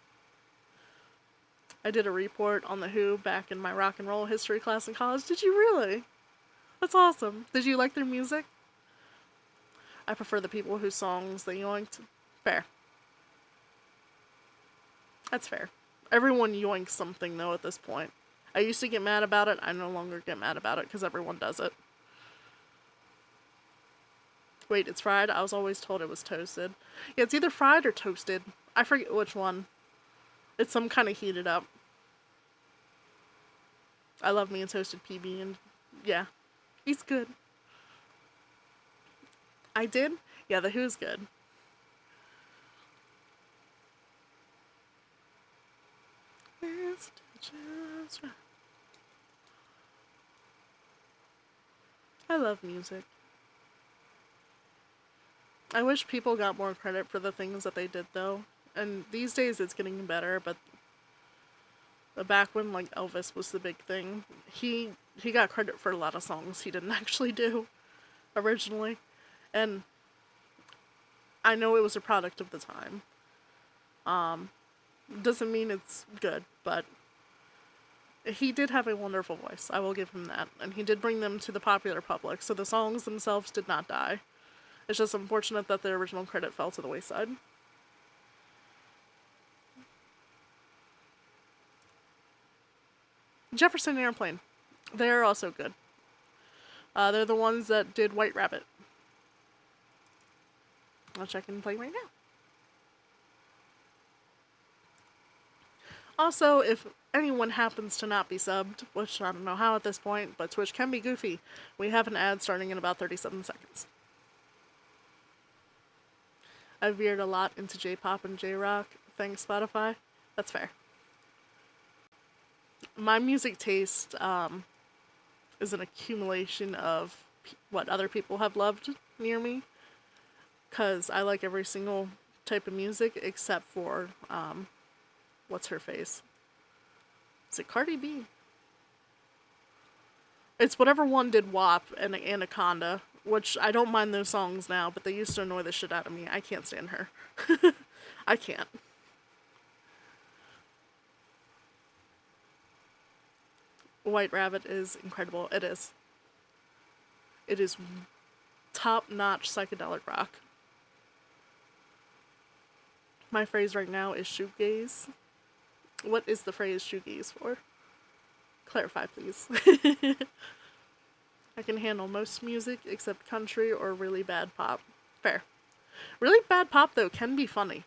I did a report on The Who back in my rock and roll history class in college. Did you really? That's awesome. Did you like their music? I prefer the people whose songs they yoinked. Fair. That's fair. Everyone yoinks something, though, at this point. I used to get mad about it. I no longer get mad about it because everyone does it. Wait, it's fried? I was always told it was toasted. Yeah, it's either fried or toasted. I forget which one. It's some kind of heated up. I love me a toasted PB, and yeah, he's good. I did? Yeah, The Who's good. I love music. I wish people got more credit for the things that they did, though. And these days it's getting better, but back when like Elvis was the big thing, he got credit for a lot of songs he didn't actually do originally. And I know it was a product of the time. Doesn't mean it's good, but he did have a wonderful voice. I will give him that. And he did bring them to the popular public, so the songs themselves did not die. It's just unfortunate that the original credit fell to the wayside. Jefferson Airplane. They're also good. They're the ones that did White Rabbit. I'll check and play right now. Also, if anyone happens to not be subbed, which I don't know how at this point, but Twitch can be goofy, we have an ad starting in about 37 seconds. I veered a lot into J-pop and J-rock. Thanks, Spotify. That's fair. My music taste is an accumulation of what other people have loved near me. Because I like every single type of music except for, what's her face? Is it Cardi B? It's whatever one did WAP and Anaconda, which I don't mind those songs now, but they used to annoy the shit out of me. I can't stand her. I can't. White Rabbit is incredible. It is. It is top-notch psychedelic rock. My phrase right now is shoegaze. What is the phrase shoegaze for? Clarify, please. I can handle most music except country or really bad pop. Fair. Really bad pop, though, can be funny.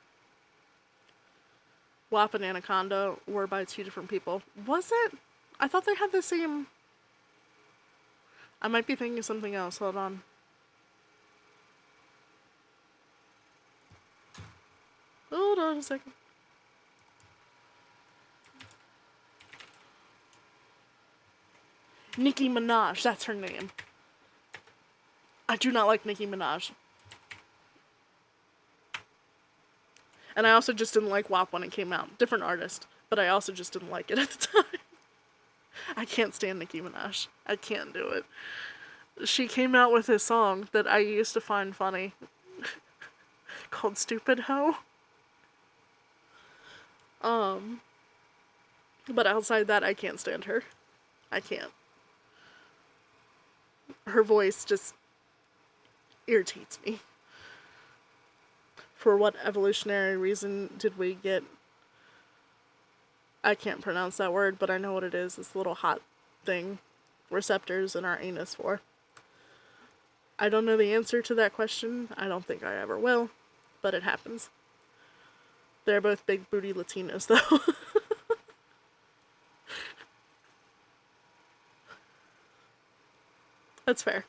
WAP and Anaconda were by two different people. Was it? I thought they had the same... I might be thinking of something else. Hold on. Hold on a second. Nicki Minaj, that's her name. I do not like Nicki Minaj. And I also just didn't like WAP when it came out. Different artist, but I also just didn't like it at the time. I can't stand Nicki Minaj. I can't do it. She came out with a song that I used to find funny called Stupid Ho. But outside that, I can't stand her. I can't. Her voice just irritates me. For what evolutionary reason did we get... I can't pronounce that word, but I know what it is. This little hot thing. Receptors in our anus for. I don't know the answer to that question. I don't think I ever will. But it happens. They're both big booty Latinos, though. That's fair.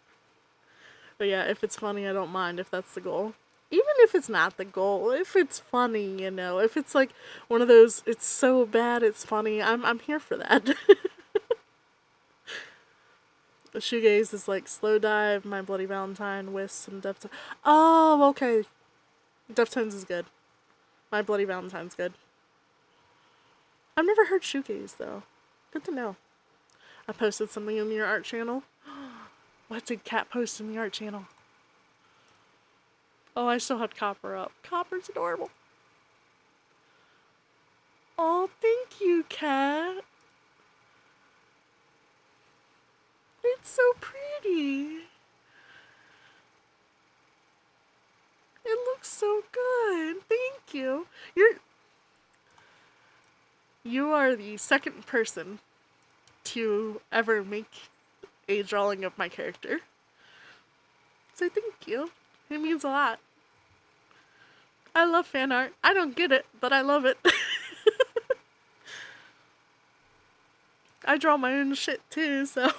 But yeah, if it's funny, I don't mind if that's the goal. Even if it's not the goal, if it's funny, you know, if it's like one of those, it's so bad, it's funny, I'm here for that. The shoegaze is like Slow Dive, My Bloody Valentine, Wisp, and Deftones. Oh, okay. Deftones is good. My Bloody Valentine's good. I've never heard shoegaze though. Good to know. I posted something in your art channel. What did Kat post in the art channel? Oh, I still had Copper up. Copper's adorable. Oh, thank you, Kat. It's so pretty. It looks so good. Thank you. You are the second person to ever make a drawing of my character. So thank you. It means a lot. I love fan art. I don't get it, but I love it. I draw my own shit too, so...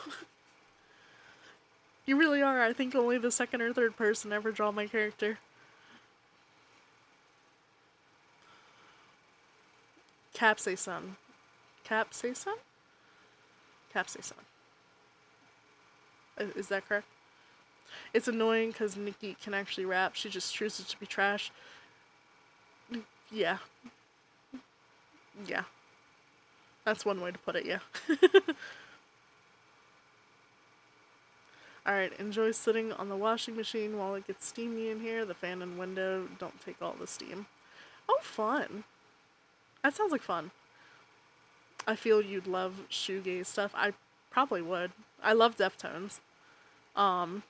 You really are, I think, only the second or third person ever draw my character. Capsaicin. Capsaicin? Capsaicin. Is that correct? It's annoying because Nikki can actually rap. She just chooses to be trash. Yeah. Yeah. That's one way to put it, yeah. Alright, enjoy sitting on the washing machine while it gets steamy in here. The fan and window don't take all the steam. Oh, fun. That sounds like fun. I feel you'd love shoegaze stuff. I probably would. I love Deftones. I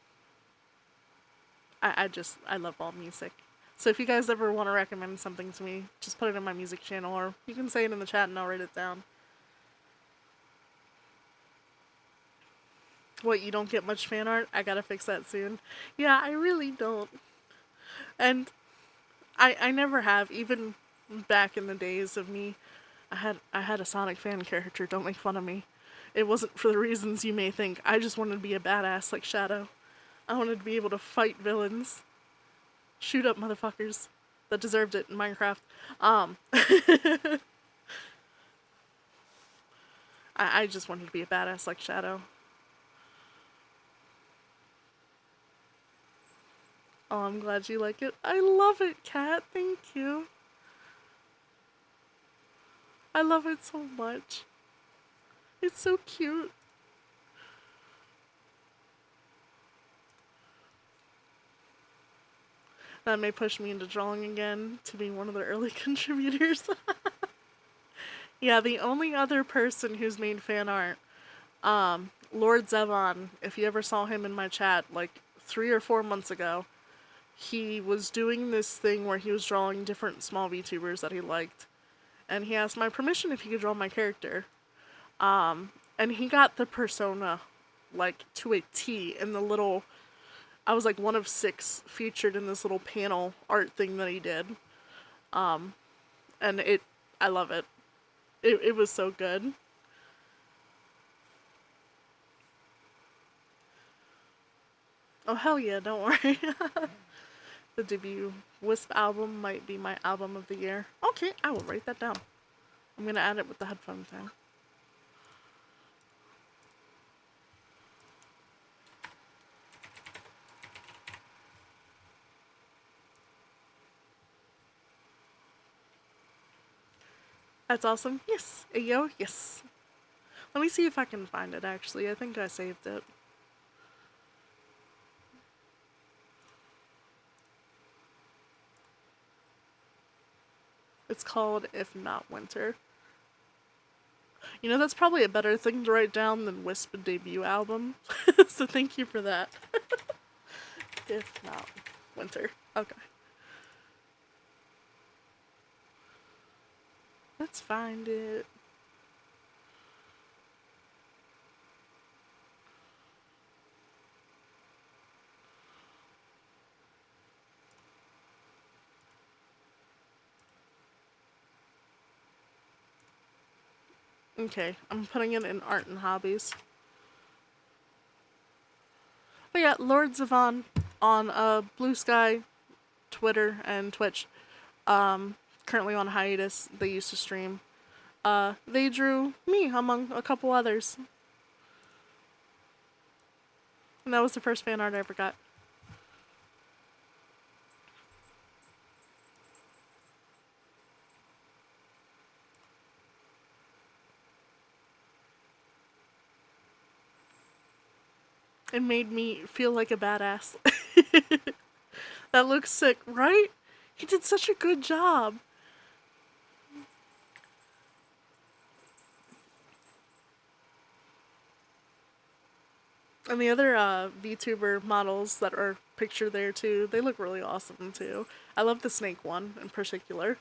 love all music. So if you guys ever want to recommend something to me, just put it in my music channel, or you can say it in the chat and I'll write it down. What, you don't get much fan art? I gotta fix that soon. Yeah, I really don't. And I never have, even back in the days of me, I had a Sonic fan character, don't make fun of me. It wasn't for the reasons you may think. I just wanted to be a badass like Shadow. I wanted to be able to fight villains. Shoot up motherfuckers that deserved it in Minecraft. I just wanted to be a badass like Shadow. Oh, I'm glad you like it. I love it, Kat. Thank you. I love it so much. It's so cute. That may push me into drawing again to be one of the early contributors. Yeah, the only other person who's made fan art, Lord Zevon, if you ever saw him in my chat like 3 or 4 months ago, he was doing this thing where he was drawing different small VTubers that he liked. And he asked my permission if he could draw my character. And he got the persona, like, to a T in the little... I was like one of 6 featured in this little panel art thing that he did. And I love it. It was so good. Oh, hell yeah, don't worry. The debut Wisp album might be my album of the year. Okay, I will write that down. I'm gonna add it with the headphone thing. That's awesome. Yes. Ayo, yes. Let me see if I can find it, actually. I think I saved it. It's called If Not Winter. You know, that's probably a better thing to write down than Wisp debut album. So thank you for that. If Not Winter. Okay. Let's find it. Okay, I'm putting it in art and hobbies. But yeah, Lords of on Blue Sky, Twitter, and Twitch. Currently on hiatus. They used to stream. They drew me among a couple others. And that was the first fan art I ever got. It made me feel like a badass. That looks sick, right? He did such a good job. And the other VTuber models that are pictured there too, they look really awesome too. I love the snake one in particular.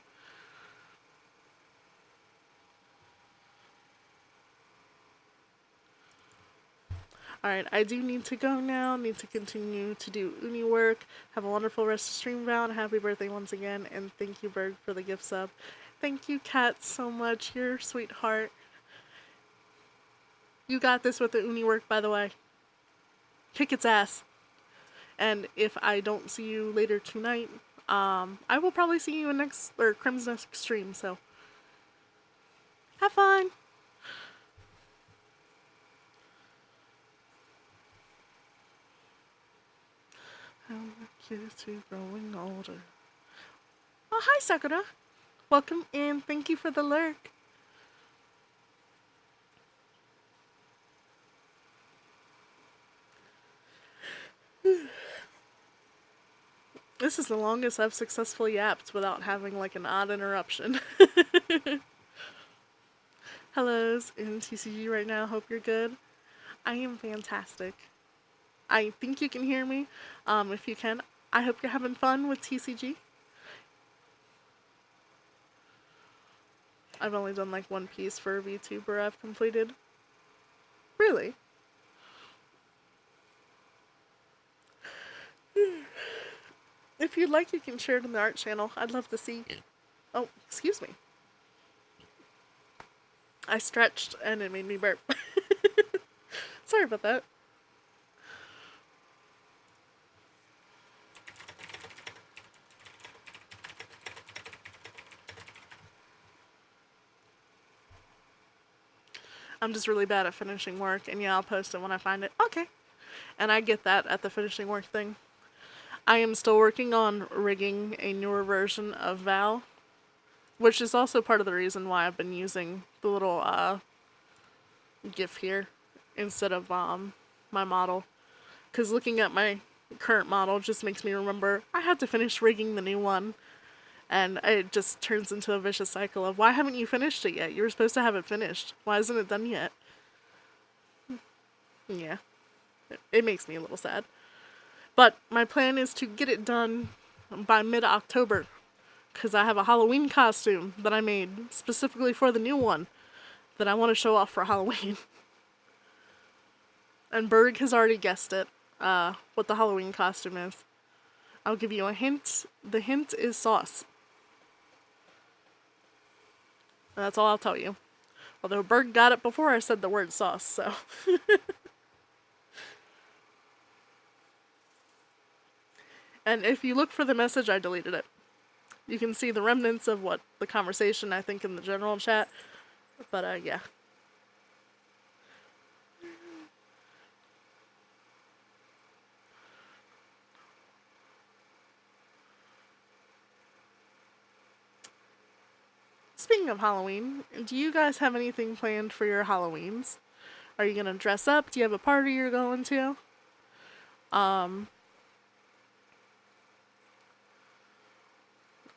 Alright, I do need to go now. Need to continue to do uni work. Have a wonderful rest of stream, Val, and happy birthday once again. And thank you, Berg, for the gift sub. Thank you, Kat, so much. You're a sweetheart. You got this with the uni work, by the way. Kick its ass. And if I don't see you later tonight, I will probably see you in Crim's next stream, so have fun. How the kids are growing older. Oh, hi, Sakura. Welcome in. Thank you for the lurk. This is the longest I've successfully yapped without having like an odd interruption. Hello's in TCG right now. Hope you're good. I am fantastic. I think you can hear me. If you can, I hope you're having fun with TCG. I've only done like one piece for a VTuber I've completed. Really? If you'd like, you can share it in the art channel. I'd love to see. Oh, excuse me. I stretched and it made me burp. Sorry about that. I'm just really bad at finishing work, and yeah, I'll post it when I find it. Okay. And I get that at the finishing work thing. I am still working on rigging a newer version of Val, which is also part of the reason why I've been using the little GIF here instead of my model. Because looking at my current model just makes me remember I had to finish rigging the new one. And it just turns into a vicious cycle of, why haven't you finished it yet? You were supposed to have it finished. Why isn't it done yet? Yeah. It makes me a little sad. But my plan is to get it done by mid-October. Because I have a Halloween costume that I made specifically for the new one that I want to show off for Halloween. And Berg has already guessed it, what the Halloween costume is. I'll give you a hint. The hint is sauce. That's all I'll tell you. Although Berg got it before I said the word sauce, so. And if you look for the message, I deleted it. You can see the remnants of what the conversation, I think, in the general chat. But, yeah. Speaking of Halloween, do you guys have anything planned for your Halloweens? Are you gonna dress up? Do you have a party you're going to?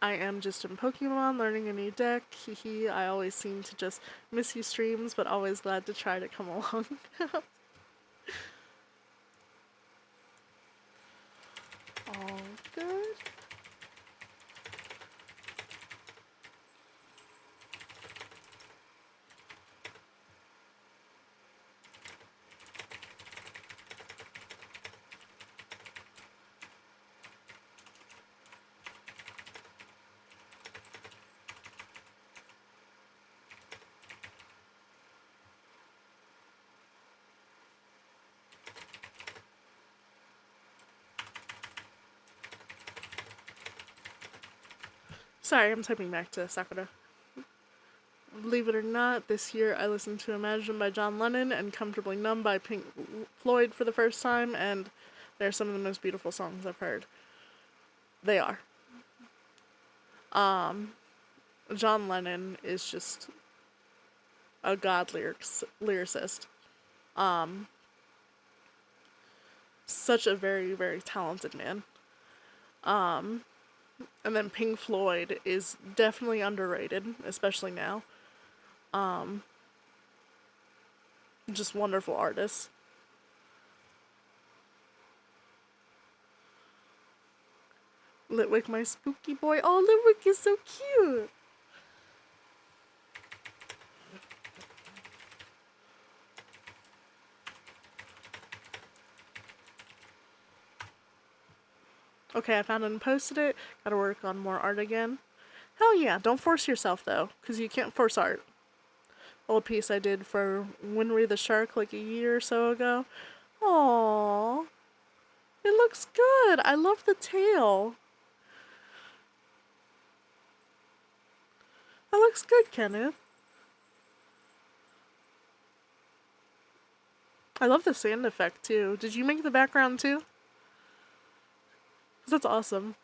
I am just in Pokemon learning a new deck. Hehe, I always seem to just miss you streams, but always glad to try to come along. All good. Sorry, I'm typing back to Sakura. Believe it or not, this year I listened to Imagine by John Lennon and Comfortably Numb by Pink Floyd for the first time, and they're some of the most beautiful songs I've heard. They are. John Lennon is just a god lyricist. Such a very, very talented man. And then Pink Floyd is definitely underrated, especially now. Just wonderful artists. Litwick, my spooky boy. Oh, Litwick is so cute. Okay, I found it and posted it. Gotta work on more art again. Hell yeah, don't force yourself though, because you can't force art. Old piece I did for Winry the Shark like a year or so ago. Aww. It looks good. I love the tail. That looks good, Kenneth. I love the sand effect too. Did you make the background too? 'Cause that's awesome.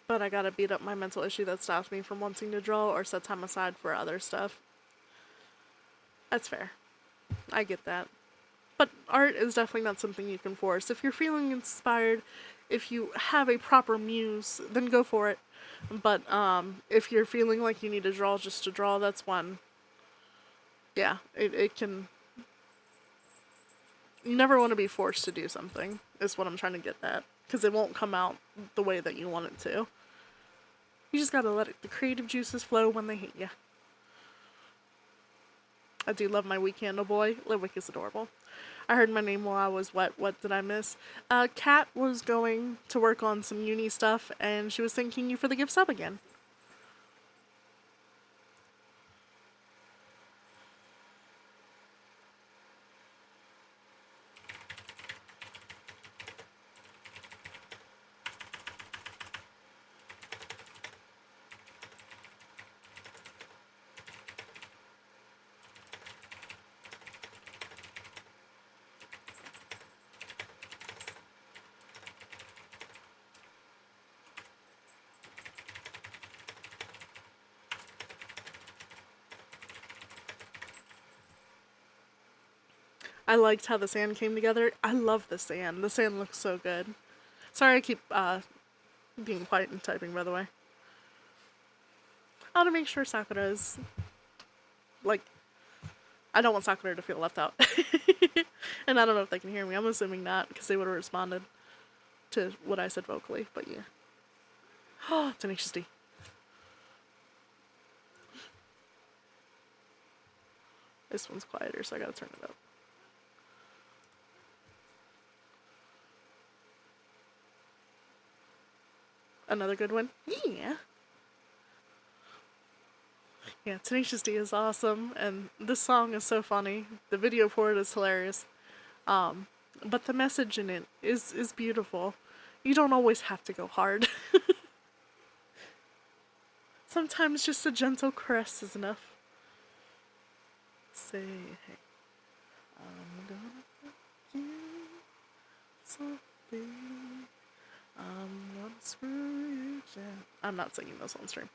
But I gotta beat up my mental issue that stops me from wanting to draw or set time aside for other stuff. That's fair. I get that. But art is definitely not something you can force. If you're feeling inspired, if you have a proper muse, then go for it. But if you're feeling like you need to draw just to draw, that's one. Yeah, it can. You never want to be forced to do something, is what I'm trying to get at. Because it won't come out the way that you want it to. You just gotta let the creative juices flow when they hit you. I do love my wee candle boy. Litwick is adorable. I heard my name while I was wet. What did I miss? Kat was going to work on some uni stuff, and she was thanking you for the gift sub again. I liked how the sand came together. I love the sand. The sand looks so good. Sorry I keep being quiet and typing, by the way. I want to make sure Sakura is, like, I don't want Sakura to feel left out. And I don't know if they can hear me. I'm assuming not, because they would have responded to what I said vocally, but yeah. Oh, Tenacious D. This one's quieter, so I gotta turn it up. Another good one? Yeah. Yeah, Tenacious D is awesome, and this song is so funny. The video for it is hilarious. But the message in it is beautiful. You don't always have to go hard. Sometimes just a gentle caress is enough. Say, hey, I'm gonna fuck you softly. I'm gonna screw you down. I'm not singing this on stream.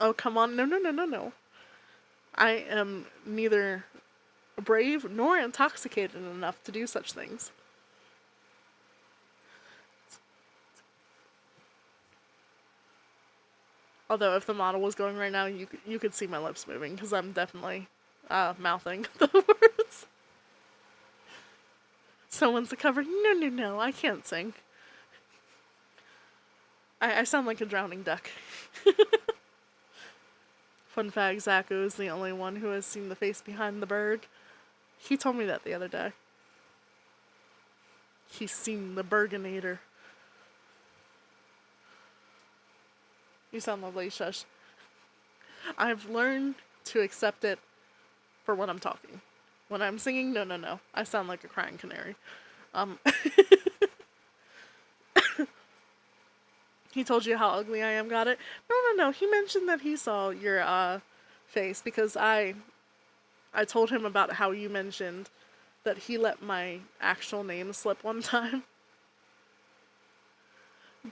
Oh, come on. No, no, no, no, no. I am neither brave nor intoxicated enough to do such things. Although if the model was going right now, you could see my lips moving because I'm definitely mouthing the words. Someone's a cover. No, no, no. I can't sing. I sound like a drowning duck. Fun fact, Zacho is the only one who has seen the face behind the bird. He told me that the other day. He's seen the Burgonator. You sound lovely, shush. I've learned to accept it for when I'm talking. When I'm singing, no, no, no. I sound like a crying canary. He told you how ugly I am, got it? No, no, no. He mentioned that he saw your face because I told him about how you mentioned that he let my actual name slip one time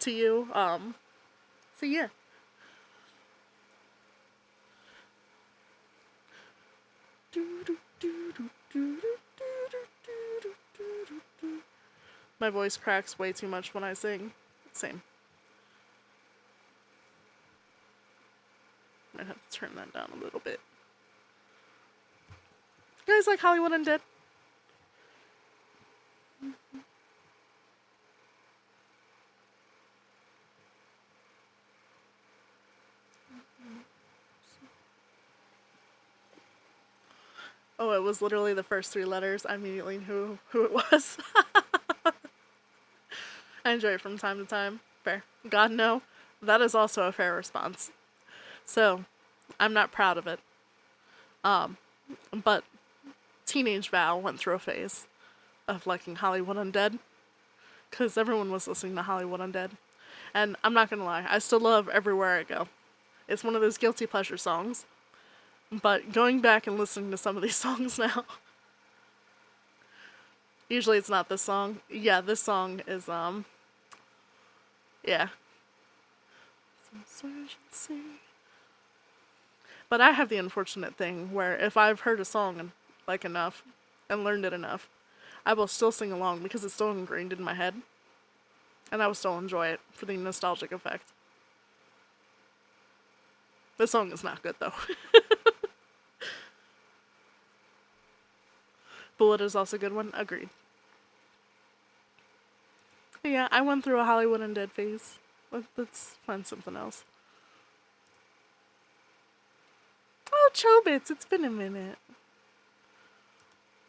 to you. So yeah. My voice cracks way too much when I sing. Same. I have to turn that down a little bit. You guys like Hollywood Undead? Oh, it was literally the first 3 letters. I immediately knew who it was. I enjoy it from time to time. Fair. God, no. That is also a fair response. So, I'm not proud of it. But Teenage Val went through a phase of liking Hollywood Undead. Because everyone was listening to Hollywood Undead. And I'm not gonna lie, I still love Everywhere I Go. It's one of those guilty pleasure songs. But going back and listening to some of these songs now, usually it's not this song. Yeah, this song is, yeah. But I have the unfortunate thing where if I've heard a song like enough and learned it enough, I will still sing along because it's still ingrained in my head. And I will still enjoy it for the nostalgic effect. The song is not good though. Bullet is also a good one. Agreed. But yeah, I went through a Hollywood Undead phase. Let's find something else. Oh, Chobits, it's been a minute.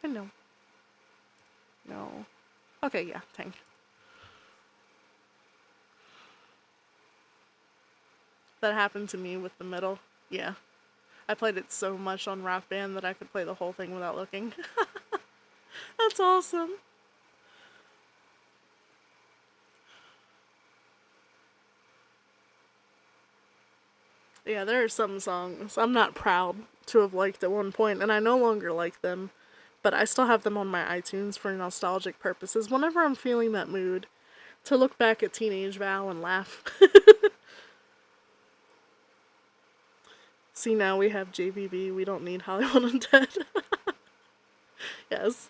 I know. No. Okay, yeah, Tank. That happened to me with the middle. Yeah. I played it so much on Rock Band that I could play the whole thing without looking. That's awesome. Yeah, there are some songs I'm not proud to have liked at one point, and I no longer like them, but I still have them on my iTunes for nostalgic purposes whenever I'm feeling that mood to look back at Teenage Val and laugh. See, now we have JVB, we don't need Hollywood Undead. Yes.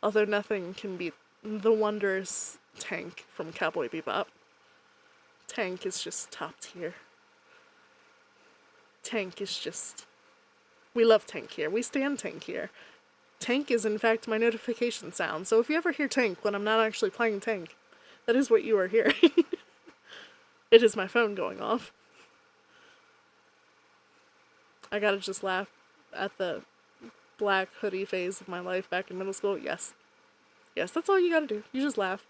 Although nothing can beat the wondrous Tank from Cowboy Bebop. Tank is just top tier. Tank is just... We love Tank here. We stand Tank here. Tank is in fact my notification sound, so if you ever hear Tank when I'm not actually playing Tank, that is what you are hearing. It is my phone going off. I gotta just laugh at the black hoodie phase of my life back in middle school. Yes. Yes, that's all you gotta do. You just laugh.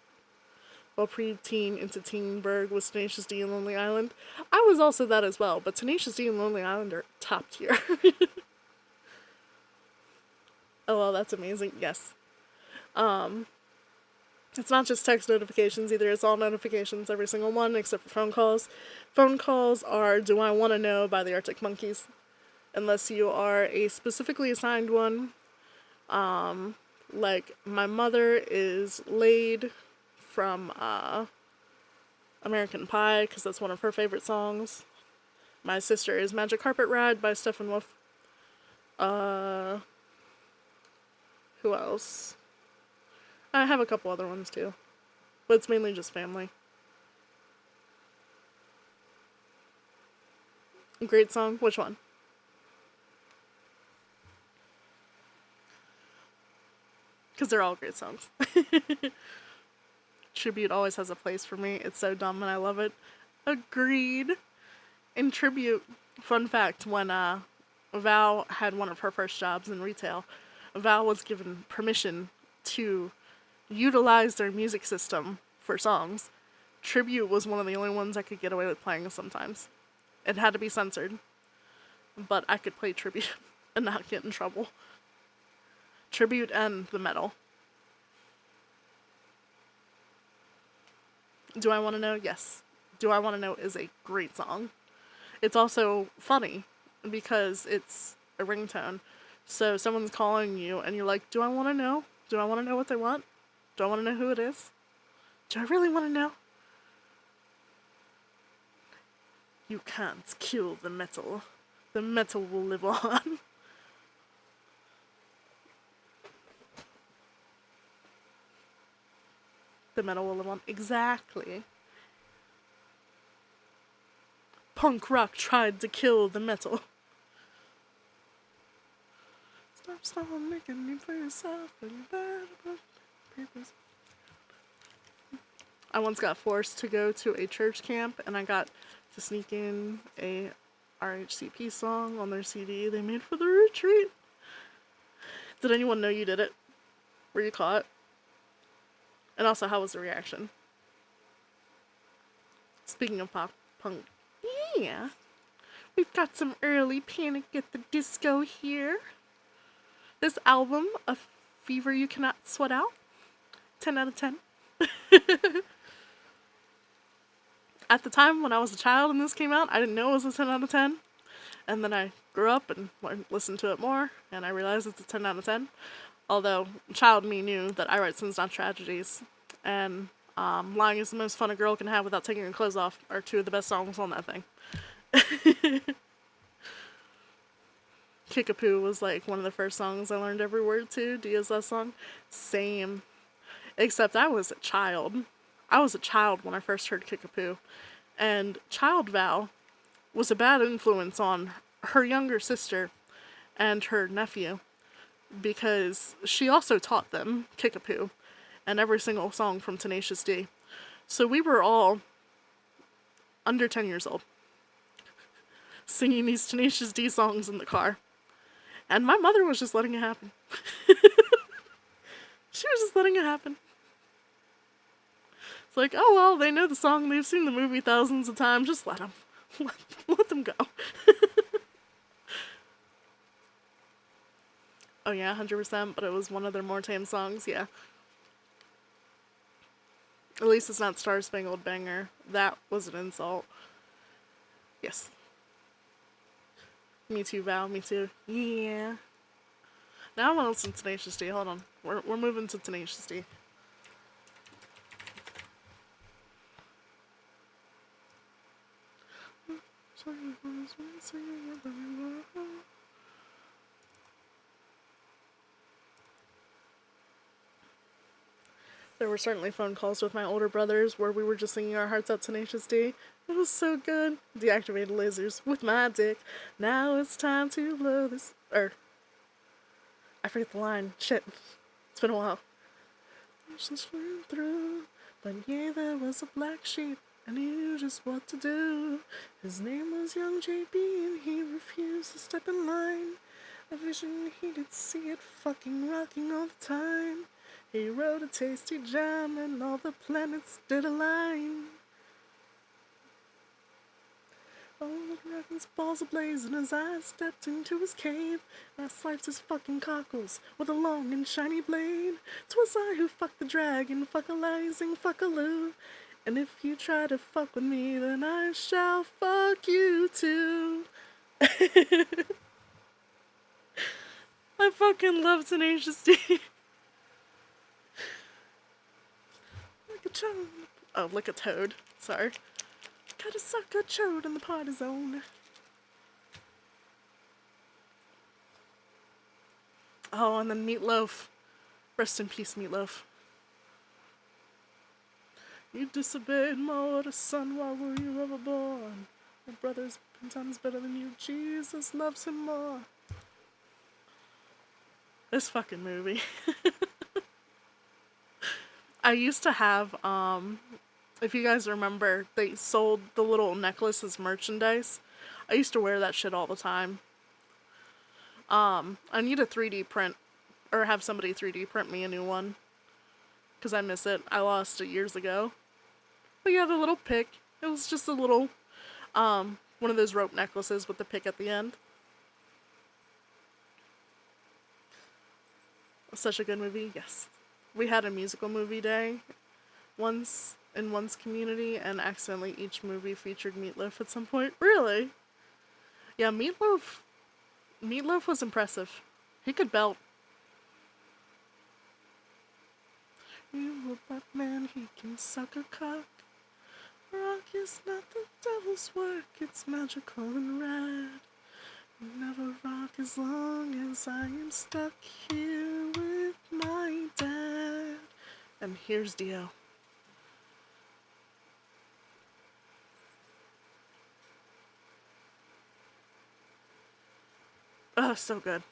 While pre-teen into Teenberg was Tenacious D and Lonely Island. I was also that as well, but Tenacious D and Lonely Island are top tier. Oh, well, that's amazing. Yes. It's not just text notifications either. It's all notifications, every single one, except for phone calls. Phone calls are Do I Want to Know by the Arctic Monkeys. Unless you are a specifically assigned one. Like, my mother is laid from, American Pie, because that's one of her favorite songs. My sister is Magic Carpet Ride by Steppenwolf. Who else? I have a couple other ones too, but it's mainly just family. Great song? Which one? Because they're all great songs. Tribute always has a place for me. It's so dumb and I love it. Agreed. In Tribute, fun fact, when Val had one of her first jobs in retail, Val was given permission to utilize their music system for songs. Tribute was one of the only ones I could get away with playing sometimes. It had to be censored, but I could play Tribute and not get in trouble. Tribute and the metal. Do I Want to Know? Yes. Do I Want to Know is a great song. It's also funny because it's a ringtone. So someone's calling you and you're like, do I want to know? Do I want to know what they want? Do I want to know who it is? Do I really want to know? You can't kill the metal. The metal will live on. The metal will live on. Exactly. Punk rock tried to kill the metal. Stop making me for yourself. I once got forced to go to a church camp and I got to sneak in a RHCP song on their CD they made for the retreat. Did anyone know you did it? Were you caught? And also, how was the reaction? Speaking of pop punk, yeah, we've got some early Panic at the Disco here. This album, A Fever You Cannot Sweat Out, 10 out of 10. At the time when I was a child and this came out, I didn't know it was a 10 out of 10. And then I grew up and listened to it more, and I realized it's a 10 out of 10. Although, child me knew that I Write Sins Not Tragedies and Lying is the Most Fun a Girl Can Have Without Taking Her Clothes Off are two of the best songs on that thing. Kickapoo was like one of the first songs I learned every word to. Dia's last song. Same. Except I was a child. I was a child when I first heard Kickapoo. And Child Val was a bad influence on her younger sister and her nephew, because she also taught them Kickapoo and every single song from Tenacious D. So we were all under 10 years old singing these Tenacious D songs in the car. And my mother was just letting it happen. She was just letting it happen. It's like, oh well, they know the song, they've seen the movie thousands of times, just let them. Let them go. Oh yeah, 100%, but it was one of their more tame songs, yeah. At least it's not Star Spangled Banger. That was an insult. Yes. Me too, Val, me too. Yeah. Now I want to listen to Tenacious D, hold on. We're moving to Tenacious D. There were certainly phone calls with my older brothers where we were just singing our hearts out Tenacious D. It was so good. Deactivated lasers with my dick. Now it's time to blow this. I forget the line. Shit. It's been a while. Just went through, but yeah, there was a black sheep. I knew just what to do. His name was Young JB and he refused to step in line. A vision he did see it fucking rocking all the time. He wrote a tasty jam and all the planets did align. All the dragon's balls ablaze and his eyes stepped into his cave. I sliced his fucking cockles with a long and shiny blade. 'Twas I who fucked the dragon, fuckalizing fuckaloo. And if you try to fuck with me, then I shall fuck you too. I fucking love Tenacious D. Like a child. Oh, lick a toad. Sorry. Gotta suck a chode in the party zone. Oh, and then Meatloaf. Rest in peace, Meatloaf. You disobeyed my order, son. Why were you ever born? My brother's 10 times better than you. Jesus loves him more. This fucking movie. I used to have, if you guys remember, they sold the little necklace as merchandise. I used to wear that shit all the time. I need a 3D print, or have somebody 3D print me a new one. Because I miss it. I lost it years ago. But yeah, the little pick. It was just a little, one of those rope necklaces with the pick at the end. Such a good movie, yes. We had a musical movie day once in one's community, and accidentally each movie featured Meatloaf at some point. Really? Yeah, Meatloaf was impressive. He could belt. You a black man, he can suck a cock. Rock is not the devil's work, it's magical and rad. Never rock as long as I am stuck here with my dad. And here's Dio. Oh, so good.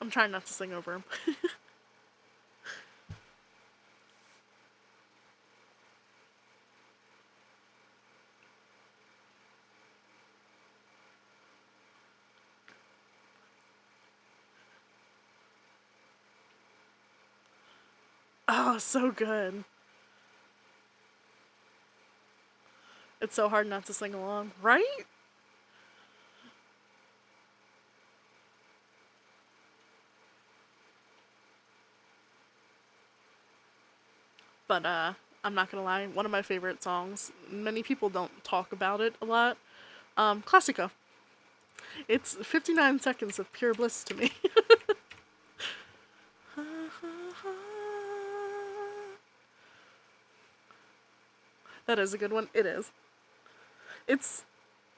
I'm trying not to sing over him. Oh, so good. It's so hard not to sing along, right? But I'm not gonna lie, one of my favorite songs. Many people don't talk about it a lot. Classico. It's 59 seconds of pure bliss to me. That is a good one. It is. It's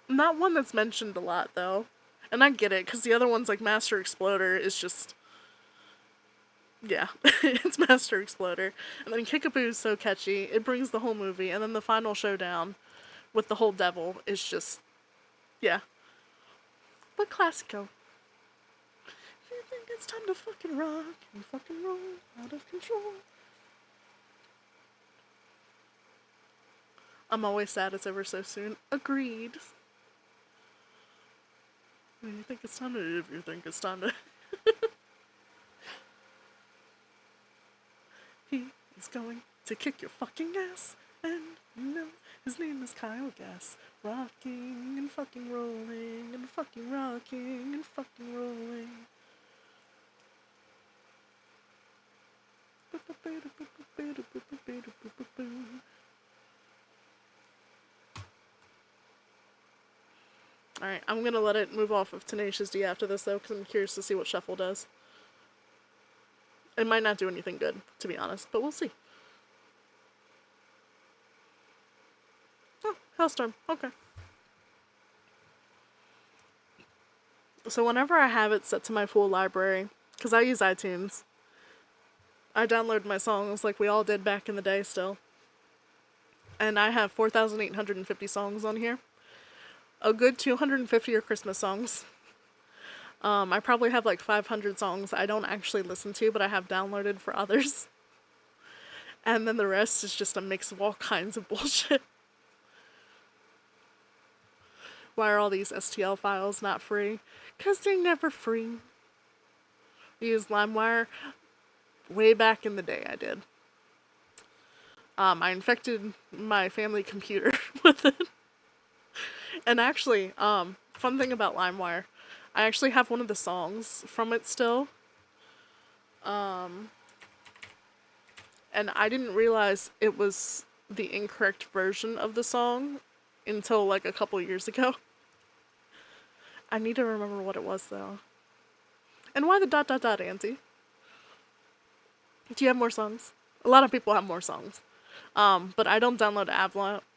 not one that's mentioned a lot, though. And I get it, because the other ones, like Master Exploder, is just... Yeah, it's Master Exploder. And then Kickapoo is so catchy, it brings the whole movie. And then the final showdown with the whole devil is just... Yeah. But Classico. If you think it's time to fucking rock and fucking roll out of control... I'm always sad it's over so soon. Agreed. If you think it's time to... He is going to kick your fucking ass. And you know, his name is Kyle Gass. Rocking and fucking rolling and fucking rocking and fucking rolling. Alright, I'm gonna let it move off of Tenacious D after this, though, because I'm curious to see what Shuffle does. It might not do anything good, to be honest, but we'll see. Oh, Hellstorm. Okay. So whenever I have it set to my full library, because I use iTunes, I download my songs like we all did back in the day still. And I have 4,850 songs on here. A good 250 are Christmas songs. I probably have like 500 songs I don't actually listen to, but I have downloaded for others. And then the rest is just a mix of all kinds of bullshit. Why are all these STL files not free? 'Cause they're never free. I used LimeWire way back in the day, I did. I infected my family computer with it. And actually, fun thing about LimeWire, I actually have one of the songs from it still. And I didn't realize it was the incorrect version of the song until like a couple years ago. I need to remember what it was though. And why the dot dot dot, Auntie? Do you have more songs? A lot of people have more songs. But I don't download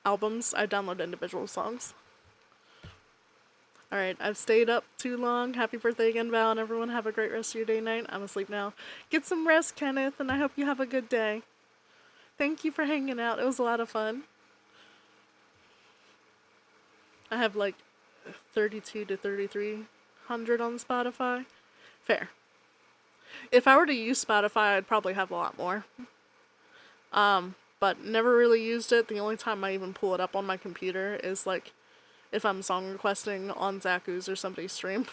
albums, I download individual songs. Alright, I've stayed up too long. Happy birthday again, Val, and everyone have a great rest of your day night. I'm asleep now. Get some rest, Kenneth, and I hope you have a good day. Thank you for hanging out. It was a lot of fun. I have like 32 to 3,300 on Spotify. Fair. If I were to use Spotify, I'd probably have a lot more. But never really used it. The only time I even pull it up on my computer is like if I'm song requesting on Zaku's or somebody's stream.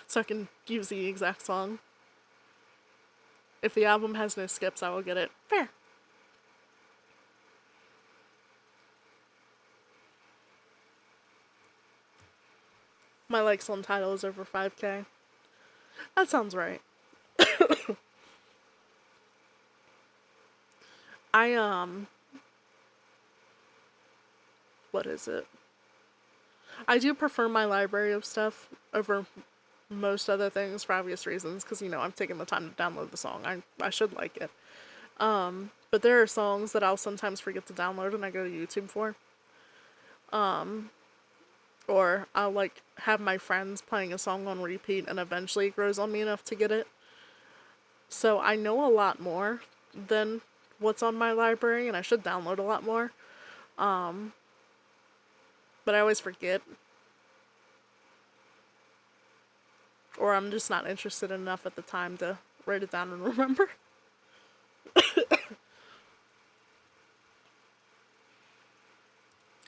So I can use the exact song. If the album has no skips, I will get it. Fair. My likes on Tidal is over 5K. That sounds right. What is it? I do prefer my library of stuff over most other things for obvious reasons, because, you know, I'm taking the time to download the song. I should like it. But there are songs that I'll sometimes forget to download and I go to YouTube for. Or I'll, like, have my friends playing a song on repeat and eventually it grows on me enough to get it. So I know a lot more than what's on my library, and I should download a lot more. But I always forget. Or I'm just not interested enough at the time to write it down and remember.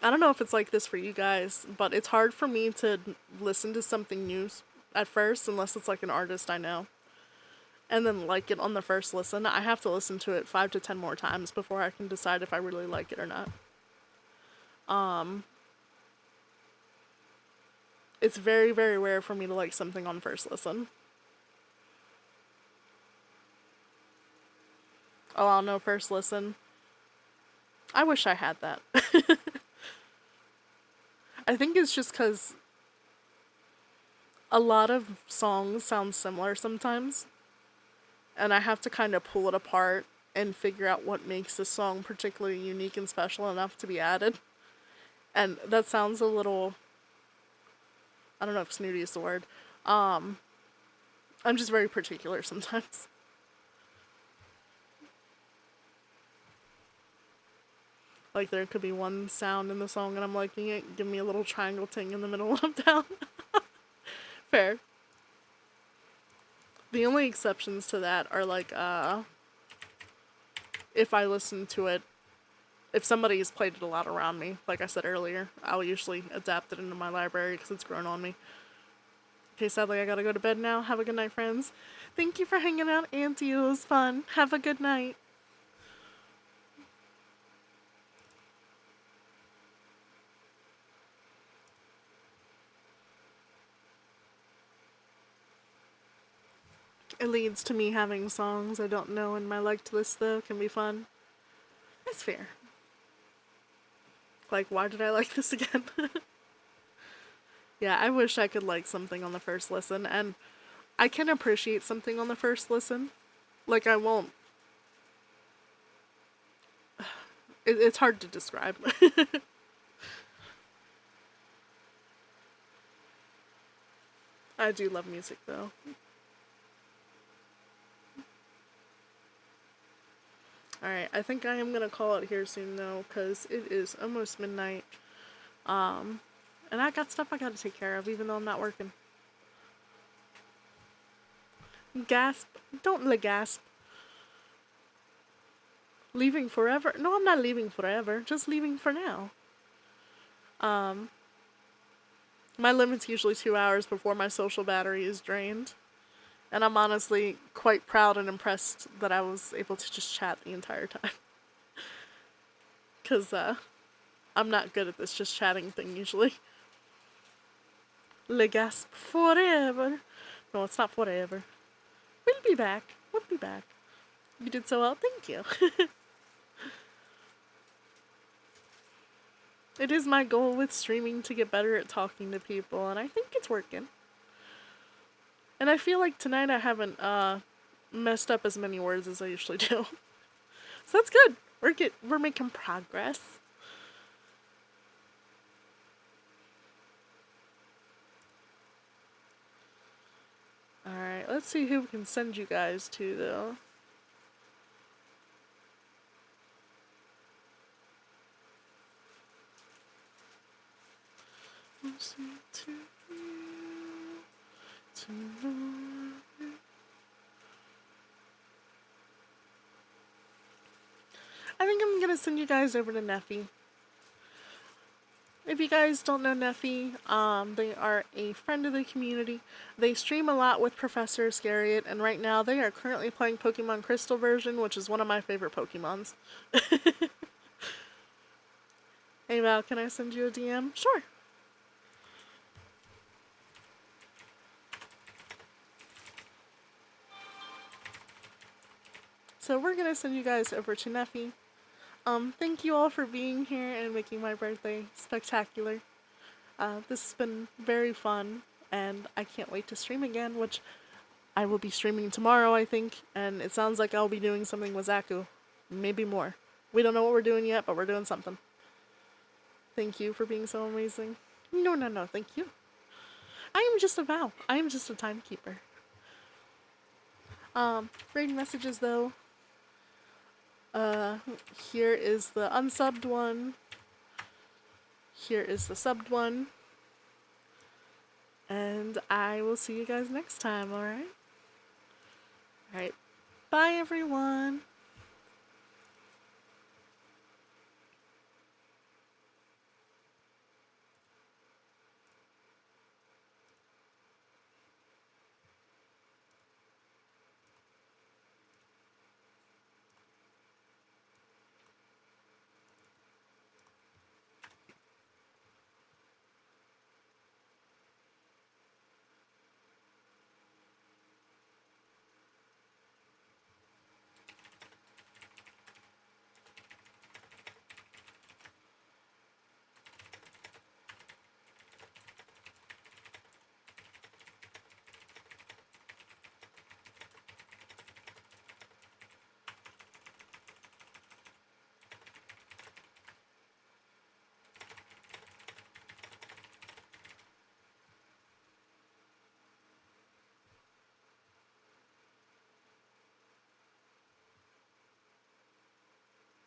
I don't know if it's like this for you guys, but it's hard for me to listen to something new at first unless it's like an artist I know. And then like it on the first listen. I have to listen to it 5 to 10 more times before I can decide if I really like it or not. It's very, very rare for me to like something on first listen. Oh, I'll know first listen. I wish I had that. I think it's just because a lot of songs sound similar sometimes. And I have to kind of pull it apart and figure out what makes the song particularly unique and special enough to be added. And that sounds a little... I don't know if snooty is the word. I'm just very particular sometimes. Like, there could be one sound in the song and I'm liking it. Give me a little triangle ting in the middle when I'm down. Fair. The only exceptions to that are, like, if I listen to it, if somebody has played it a lot around me, like I said earlier, I'll usually adapt it into my library because it's grown on me. Okay, sadly, I gotta go to bed now. Have a good night, friends. Thank you for hanging out, Auntie. It was fun. Have a good night. It leads to me having songs I don't know in my liked list, though. Can be fun. It's fair. Like, why did I like this again? Yeah, I wish I could like something on the first listen, and I can appreciate something on the first listen. Like, I won't... It's hard to describe. I do love music, though. Alright, I think I am gonna call it here soon, though, because it is almost midnight. And I got stuff I gotta take care of, even though I'm not working. Gasp. Don't gasp. Leaving forever? No, I'm not leaving forever. Just leaving for now. My limit's usually 2 hours before my social battery is drained. And I'm honestly quite proud and impressed that I was able to just chat the entire time. Because, I'm not good at this just chatting thing usually. Le gasp forever. No, it's not forever. We'll be back. We'll be back. You did so well. Thank you. It is my goal with streaming to get better at talking to people, and I think it's working. And I feel like tonight I haven't messed up as many words as I usually do. So that's good. We're making progress. Alright, let's see who we can send you guys to, though. I think I'm gonna send you guys over to Neffy. If you guys don't know Neffy, they are a friend of the community. They stream a lot with Professor Scariot, and right now they are currently playing Pokemon Crystal version, which is one of my favorite Pokemons. Hey Val, can I send you a DM? Sure. So we're gonna send you guys over to Neffy. Thank you all for being here and making my birthday spectacular. This has been very fun, and I can't wait to stream again, which I will be streaming tomorrow, I think, and it sounds like I'll be doing something with Zaku. Maybe more. We don't know what we're doing yet, but we're doing something. Thank you for being so amazing. No, thank you. I am just a Val. I am just a timekeeper. Rating messages, though. Here is the unsubbed one. Here is the subbed one. And I will see you guys next time, alright? Alright. Bye, everyone.